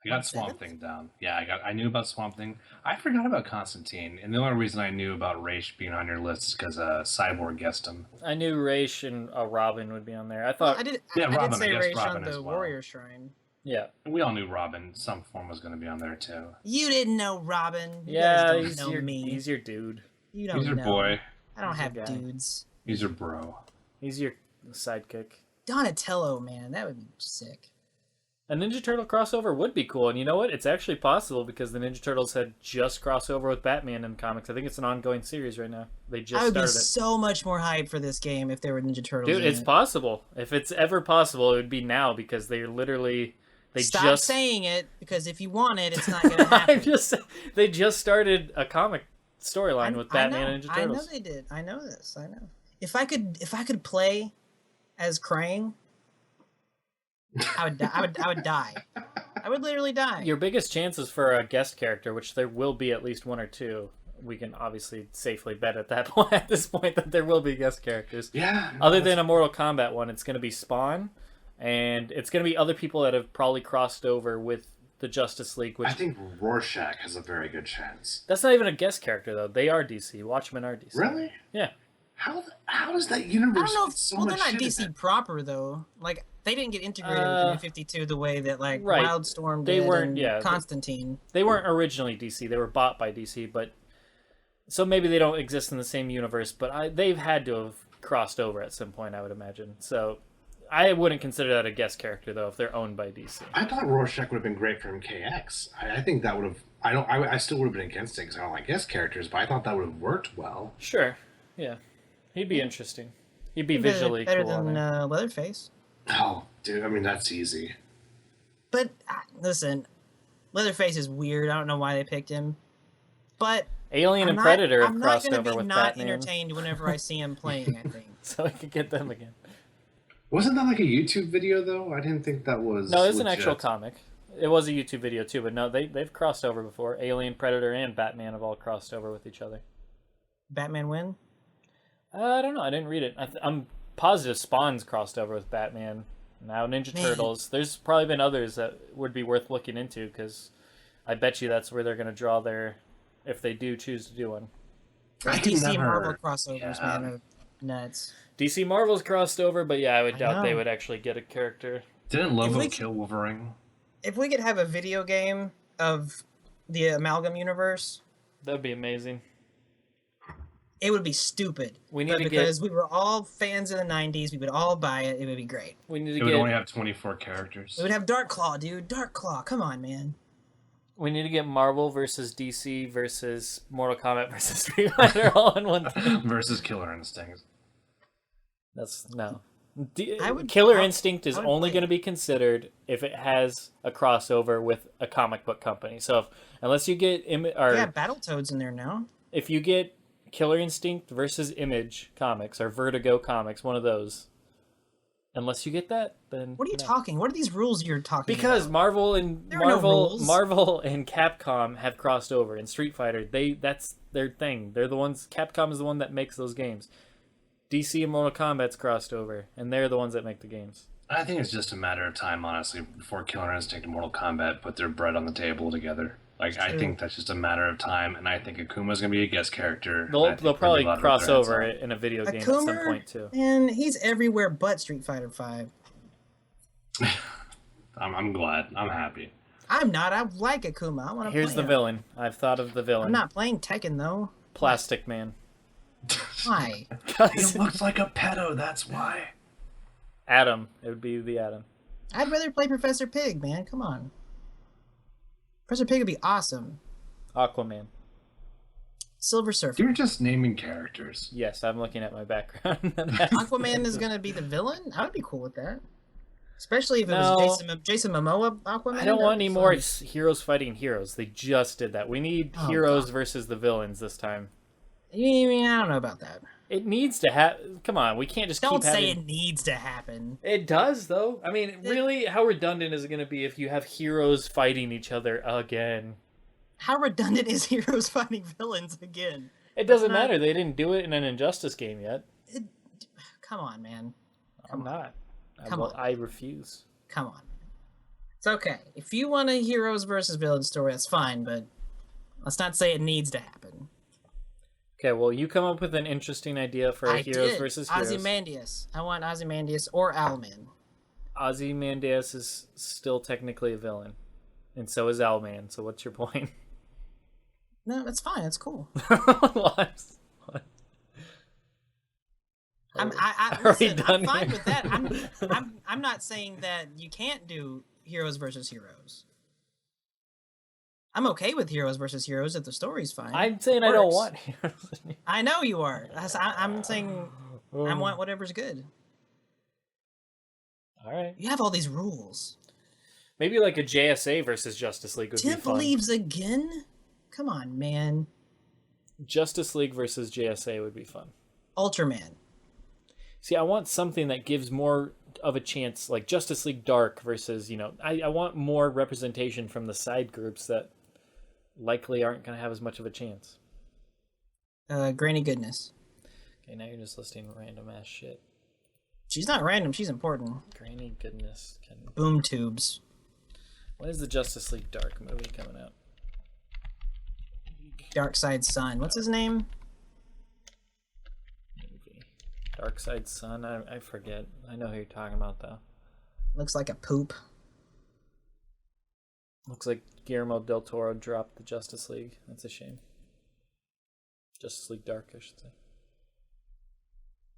I got 1/7? Swamp Thing down. Yeah, I knew about Swamp Thing. I forgot about Constantine, and the only reason I knew about Raish being on your list is because Cyborg guessed him. I knew Raish and Robin would be on there. I thought, I did. Yeah, I Robin, did say I guessed Raish Robin on as the well. Warrior Shrine. yeah, We all knew Robin, some form, was going to be on there too. You didn't know Robin. You yeah, guys he's don't know your me. he's your dude. You don't He's your know. boy. I don't He's have your guy. dudes. He's your bro. He's your sidekick. Donatello, man, that would be sick. A Ninja Turtle crossover would be cool, and you know what? It's actually possible because the Ninja Turtles had just crossover with Batman in the comics. I think it's an ongoing series right now. They just I would started be it. so much more hyped for this game if there were Ninja Turtles. Dude, in it's it. possible. If it's ever possible, it would be now because they're literally Stop saying it because if you want it, it's not going to happen. They just started a comic storyline with Batman and Ninja I know Turtles. they did. I know this. I know. If I could play as Krang, I would die. I would literally die. Your biggest chances for a guest character, which there will be at least one or two, we can obviously safely bet at that point at this point that there will be guest characters. Yeah. Other than a Mortal Kombat one, it's going to be Spawn, and it's going to be other people that have probably crossed over with the Justice League. Which I think Rorschach has a very good chance. that's not even a guest character though. They are DC. Watchmen are DC. Really? Yeah. How does that I universe don't know. get so Well, much they're not shit in DC it? proper though. Like they didn't get integrated with the New 52 the way that like right. Wildstorm They did weren't- and yeah, Constantine. They weren't originally DC. They were bought by DC, but so maybe they don't exist in the same universe. But they've had to have crossed over at some point, I would imagine. So I wouldn't consider that a guest character though if they're owned by DC. I thought Rorschach would have been great for MKX. I think that would have. I still would have been against it because I don't like guest characters, but I thought that would have worked well. Sure, yeah, he'd be interesting. He'd be Better- visually better cool. on than there. Leatherface. Oh, dude. I mean, that's easy. But listen, Leatherface is weird. I don't know why they picked him. But Alien and I'm Predator not, have I'm not crossed gonna over be with not Batman, entertained whenever I see him playing. I think. so I could get them again. Wasn't that like a YouTube video though? I didn't think that was. No, it's an legit. actual comic. It was a YouTube video too, but no, they've crossed over before. Alien, Predator, and Batman have all crossed over with each other. Batman win. I don't know. I didn't read it. I'm positive Spawn's crossed over with Batman. Now Ninja Man. Turtles. There's probably been others that would be worth looking into because I bet you that's where they're going to draw their, if they do choose to do one. I can DC never- Marvel crossovers, yeah. man, are nuts. DC Marvel's crossed over, but yeah, I would I doubt they know. would actually get a character. Didn't Lobo we- kill Wolverine? If we could have a video game of the Amalgam universe, That would be amazing. it would be stupid. We need But to because we were all fans in the '90s, we would all buy it. It would be great. We need It to would get. only have 24 characters. We would have Dark Claw, dude. Dark Claw. Come on, man. We need to get Marvel versus DC versus Mortal Kombat versus Street Fighter all in one thing. Versus Killer Instinct. That's no. I would- Killer I- Instinct is I would only play going to be considered if it has a crossover with a comic book company. So unless you get Yeah, Battletoads in there now. if you get Killer Instinct versus Image Comics or Vertigo Comics, one of those. Unless you get that, then What are you no. talking? What are these rules you're talking Because about? Marvel and There are no rules. Marvel and Capcom have crossed over in Street Fighter. That's their thing. They're the ones. Capcom is the one that makes those games. DC and Mortal Kombat's crossed over, and they're the ones that make the games. I think it's just a matter of time, honestly, before Killer Instinct and Mortal Kombat put their bread on the table together. Like, I True. think that's just a matter of time, and I think Akuma's going to be a guest character. and I They'll think they'll there'll be probably a lot of cross returns over on it in a video game at some Akuma, point too. and he's everywhere but Street Fighter V. I'm glad. I'm happy. I'm not. I like Akuma. I want to play Here's the him. villain. I've thought of the villain. I'm not playing Tekken though. Plastic Man. Why? He looks like a pedo, that's why. Adam. It would be the Adam. I'd rather play Professor Pig, man. Come on. Professor Pig would be awesome. Aquaman. Silver Surfer. You're just naming characters. Yes, I'm looking at my background. Aquaman is gonna be the villain. I would be cool with that. Especially if it was Jason Momoa Aquaman. I don't want any more heroes fighting heroes. They just did that. We need heroes versus the villains this time. You mean I don't know about that. It needs to happen. Come on, we can't just Don't keep say having... it needs to happen. It does, though. I mean, really, how redundant is it going to be if you have heroes fighting each other again? How redundant is heroes fighting villains again? It doesn't matter. They didn't do it in an Injustice game yet. Come on, man. I'm not. Come on. I refuse. Come on. It's okay. If you want a heroes versus villains story, that's fine, but let's not say it needs to happen. Okay, well, you come up with an interesting idea for a heroes versus heroes. Ozymandias. I want Ozymandias or Owlman. Ozymandias is still technically a villain, and so is Owlman. So what's your point? No, that's fine. It's cool. What? I'm fine with that. I'm not saying that you can't do heroes versus heroes. I'm okay with heroes versus heroes if the story's fine. I'm saying I don't want heroes. I know you are. I'm saying I want whatever's good. All right. You have all these rules. Maybe like a JSA versus Justice League would be Tip fun. leaves again? Come on, man. Justice League versus JSA would be fun. Ultraman. See, I want something that gives more of a chance, like Justice League Dark versus, I want more representation from the side groups that likely aren't going to have as much of a chance. Granny Goodness. Okay, now you're just listing random ass shit. She's not random, she's important. Granny Goodness. Boom tubes. When is the Justice League Dark movie coming out? Darkseid's son. What's his name? Darkseid's son? I forget. I know who you're talking about, though. Looks like a poop. Looks like Guillermo del Toro dropped the Justice League. That's a shame. Justice League Dark, I should say.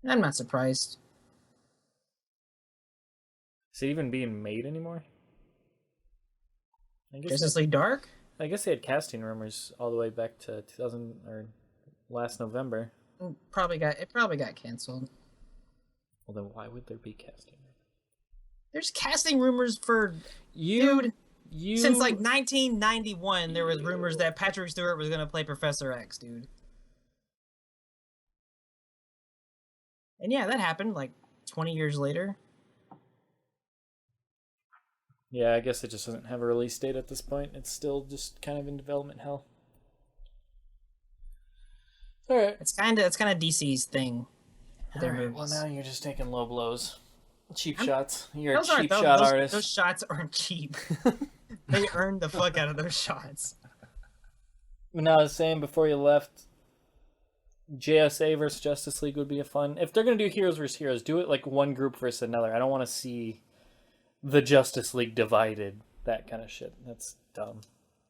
I'm not surprised. Is it even being made anymore? Justice League Dark? I guess they had casting rumors all the way back to 2000 or last November. It probably got canceled. Well, then why would there be casting rumors? There's casting rumors for you since like 1991. There was rumors that Patrick Stewart was gonna play Professor X, dude. And yeah, that happened like 20 years later. Yeah, I guess it just doesn't have a release date at this point. It's still just kind of in development hell. All right. It's kind of DC's thing. All right. Well, now you're just taking low blows, cheap shots. You're a cheap shot artist. Those shots aren't cheap. They earned the fuck out of those shots. No, I was saying before you left, JSA versus Justice League would be a fun. If they're gonna do heroes versus heroes, do it like one group versus another. I don't want to see the Justice League divided. That kind of shit. That's dumb.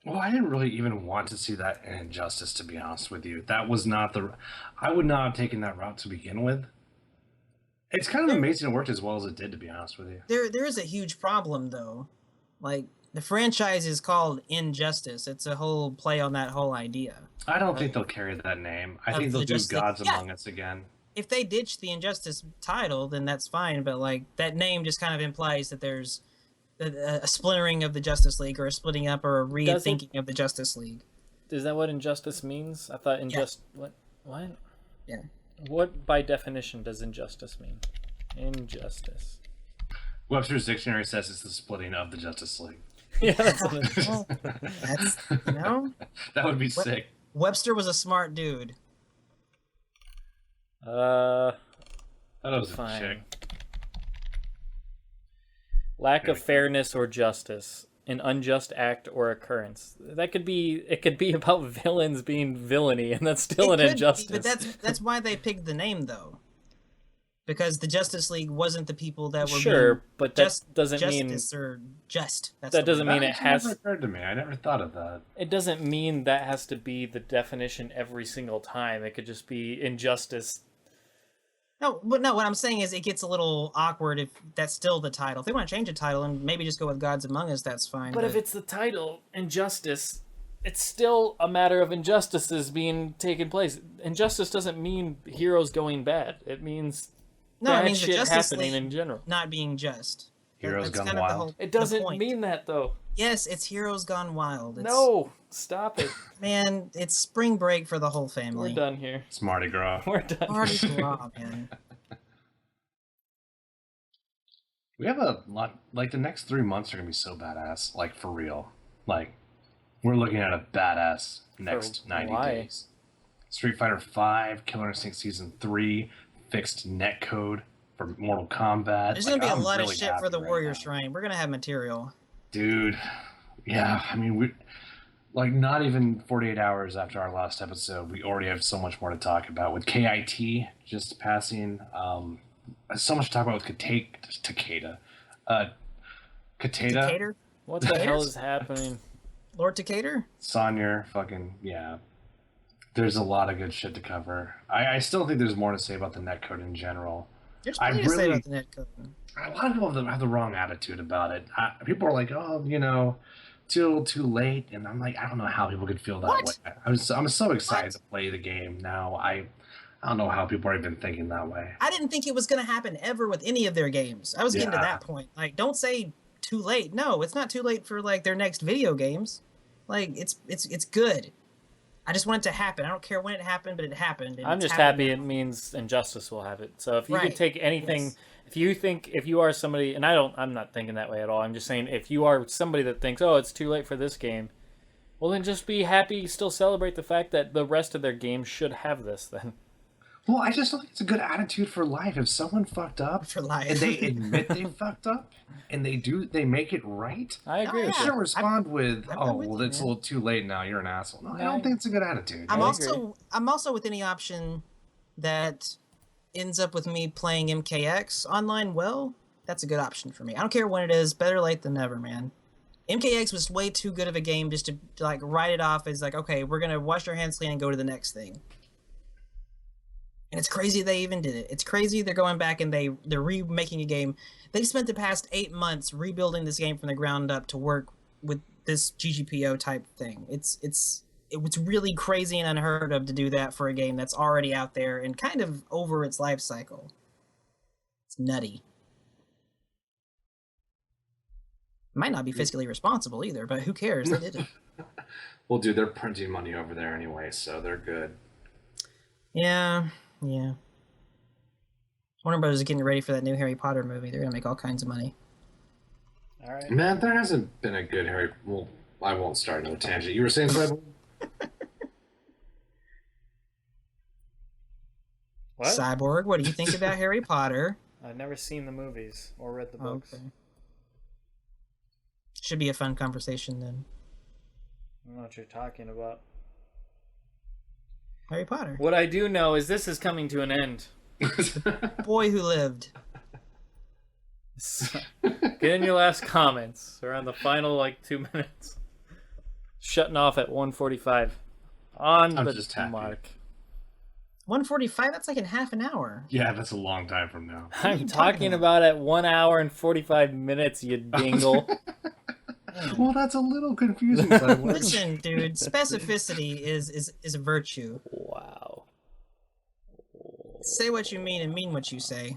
Well, I didn't really even want to see that in Injustice, to be honest with you. That was not the... I would not have taken that route to begin with. It's kind of amazing it worked as well as it did, to be honest with you. There is a huge problem, though. Like, the franchise is called Injustice. It's a whole play on that whole idea. I don't think they'll carry that name. I think they'll do Gods Among Us again. If they ditch the Injustice title, then that's fine. But, like, that name just kind of implies that there's a splintering of the Justice League, or a splitting up, or a rethinking of the Justice League. Is that what injustice means? I thought What? Yeah. What by definition does injustice mean? Injustice. Webster's dictionary says it's the splitting of the Justice League. Yeah, that's what it is. Well, that's, that would be sick. Webster was a smart dude. That was fine. a chick. Lack of fairness or justice, an unjust act or occurrence. It could be about villains being villainy, and that's still an injustice. But that's why they picked the name, though. because the Justice League wasn't the people that were Sure, being but that doesn't justice or just. That's that the doesn't word. mean That it actually never has. occurred to me. I never thought of that. It doesn't mean that has to be the definition every single time. It could just be injustice. No, but no. What I'm saying is, it gets a little awkward if that's still the title. If they want to change the title and maybe just go with Gods Among Us, that's fine. But if it's the title, injustice, it's still a matter of injustices being taken place. Injustice doesn't mean heroes going bad. It means no, it bad means the shit Justice happening League in general. not being just. Heroes That's Gone kind of the Wild? whole- It the doesn't point. mean that though. Yes, it's Heroes Gone Wild. It's, No, stop it. man, it's spring break for the whole family. We're done here. It's Mardi Gras. We're done. Mardi Gras, man. We have a lot. Like the next 3 months are gonna be so badass. Like for real. Like we're looking at a badass next 90 why? days. Street Fighter V, Killer Instinct Season 3, fixed netcode for Mortal Kombat. There's gonna be a I'm lot really of shit for happy the right Warrior now. Shrine. We're gonna have material. Dude, yeah, I mean, we like not even 48 hours after our last episode, we already have so much more to talk about with KIT just passing. So much to talk about with Takeda. Kateda, Decatur? What the hell is happening? Lord Decatur? Sonyer, fucking, yeah. There's a lot of good shit to cover. I still think there's more to say about the netcode in general. There's I plenty to say really- about the netcode. A lot of people have the wrong attitude about it. People are like, oh, you know, too late, and I'm like, I don't know how people could feel that What? way. I'm so excited to play the game now. I don't know how people are even thinking that way. I didn't think it was gonna happen ever with any of their games. I was getting to Yeah. that point. Like, don't say too late. No, it's not too late for like their next video games. Like, it's good. I just want it to happen. I don't care when it happened, but it happened. and I'm it's just happening happy now. it means injustice will have it. So if you Right. could take anything, Yes. if you are somebody, and I'm not thinking that way at all. I'm just saying if you are somebody that thinks, oh, it's too late for this game, well then just be happy. Still celebrate the fact that the rest of their games should have this. Then Well, I just don't think it's a good attitude for life. If someone fucked up For life. and they admit they fucked up and they make it right, I agree. yeah. with you you. shouldn't respond with, I'm "Oh, with well, you, it's a man. little too late now. You're an asshole." No, I Yeah. don't think it's a good attitude. I'm I also with any option that ends up with me playing MKX online. Well, that's a good option for me. I don't care when it is. Better late than never, man. MKX was way too good of a game just to like write it off as like, okay, we're gonna wash our hands clean and go to the next thing. And it's crazy they even did it. It's crazy they're going back and they're remaking a game. They spent the past 8 months rebuilding this game from the ground up to work with this GGPO type thing. It was really crazy and unheard of to do that for a game that's already out there and kind of over its life cycle. It's nutty. Might not be fiscally responsible either, but who cares? They did it. Well, dude, they're printing money over there anyway, so they're good. Yeah. Warner Bros. Is getting ready for that new Harry Potter movie. They're gonna make all kinds of money. All right. Man, there hasn't been a good Harry. Well, I won't start no tangent. You were saying something? What? Cyborg, what do you think about Harry Potter? I've never seen the movies or read the books. Okay. Should be a fun conversation then. I don't know what you're talking about. Harry Potter. What I do know is this is coming to an end. Boy Who Lived. Get in your last comments. We're on the final 2 minutes. Shutting off at 1:45 on I'm the just happy. mark. 1:45. That's like in half an hour. Yeah, that's a long time from now. I'm you talking talking about at 1 hour and 45 minutes, you dingle. Well, that's a little confusing. Cyborg. Listen, dude. Specificity is a virtue. Wow. Say what you mean and mean what you say.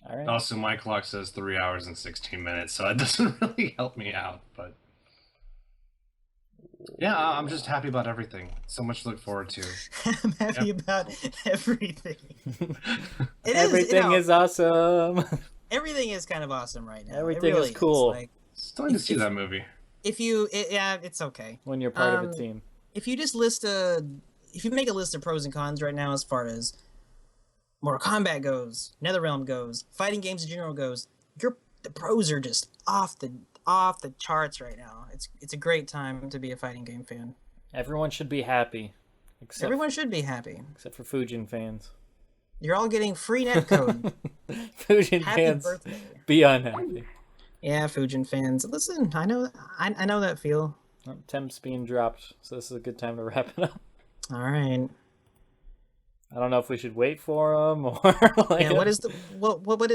All right. Also, my clock says 3 hours and 16 minutes, so that doesn't really help me out. But yeah, I'm just happy about everything. So much to look forward to. I'm happy about everything. It is, Everything is awesome. everything is kind of awesome right now. It Everything really is cool. Like, Starting to see If- that movie. yeah, it's okay. When you're part of a Um, team. If you just if you make a list of pros and cons right now as far as Mortal Kombat goes, NetherRealm goes, fighting games in general goes, the pros are just off the charts right now. It's a great time to be a fighting game fan. Everyone should be happy. Except Everyone should be happy. except for Fujin fans. You're all getting free netcode. Fujin Happy fans, birthday. be unhappy. Yeah, Fujin fans. Listen, I know that feel. Well, Temp's being dropped, so this is a good time to wrap it up. All right. I don't know if we should wait for him or like. Yeah, what is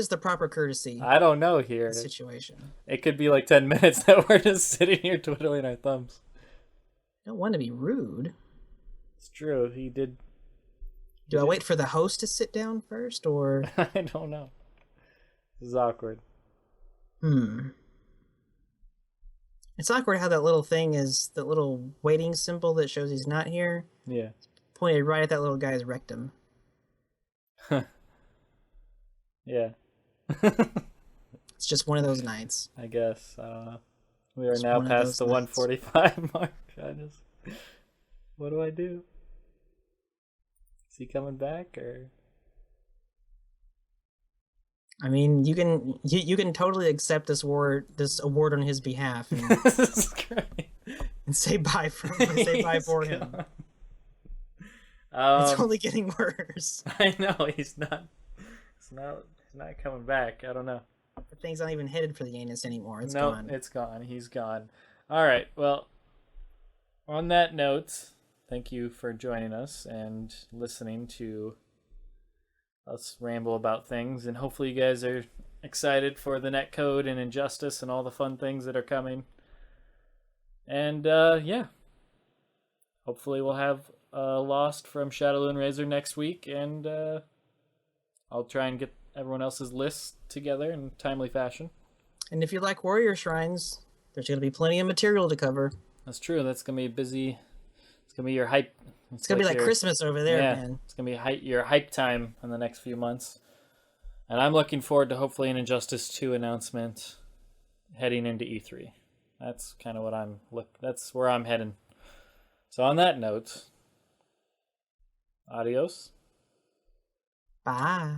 the proper courtesy I don't know here. situation? It could be like 10 minutes that we're just sitting here twiddling our thumbs. I don't want to be rude. It's true. He did. Do I wait for the host to sit down first, or? I don't know. This is awkward. It's awkward how that little thing is, that little waiting symbol that shows he's not here, Yeah. pointed right at that little guy's rectum. Yeah. It's just one of those nights. I guess. I don't know. We are It's now one of past those the nights. 145 mark. What do I do? Is he coming back or? I mean, you can totally accept this award on his behalf and, This is great. and say bye for him. It's Um, only getting worse. I know he's not coming back. I don't know. The thing's not even headed for the anus anymore. It's No, gone. it's gone. He's gone. All right. Well, on that note, thank you for joining us and listening to us ramble about things. And hopefully you guys are excited for the netcode and Injustice and all the fun things that are coming. And yeah, hopefully we'll have Lost from Shadowloo and Razor next week. And I'll try and get everyone else's lists together in timely fashion. And if you like Warrior Shrines, there's going to be plenty of material to cover. That's true. That's going to be busy. It's going to be your hype. It's going to be like your, Christmas over there, yeah, man. It's going to be your hype time in the next few months. And I'm looking forward to hopefully an Injustice 2 announcement heading into E3. That's kind of what that's where I'm heading. So on that note, adios. Bye.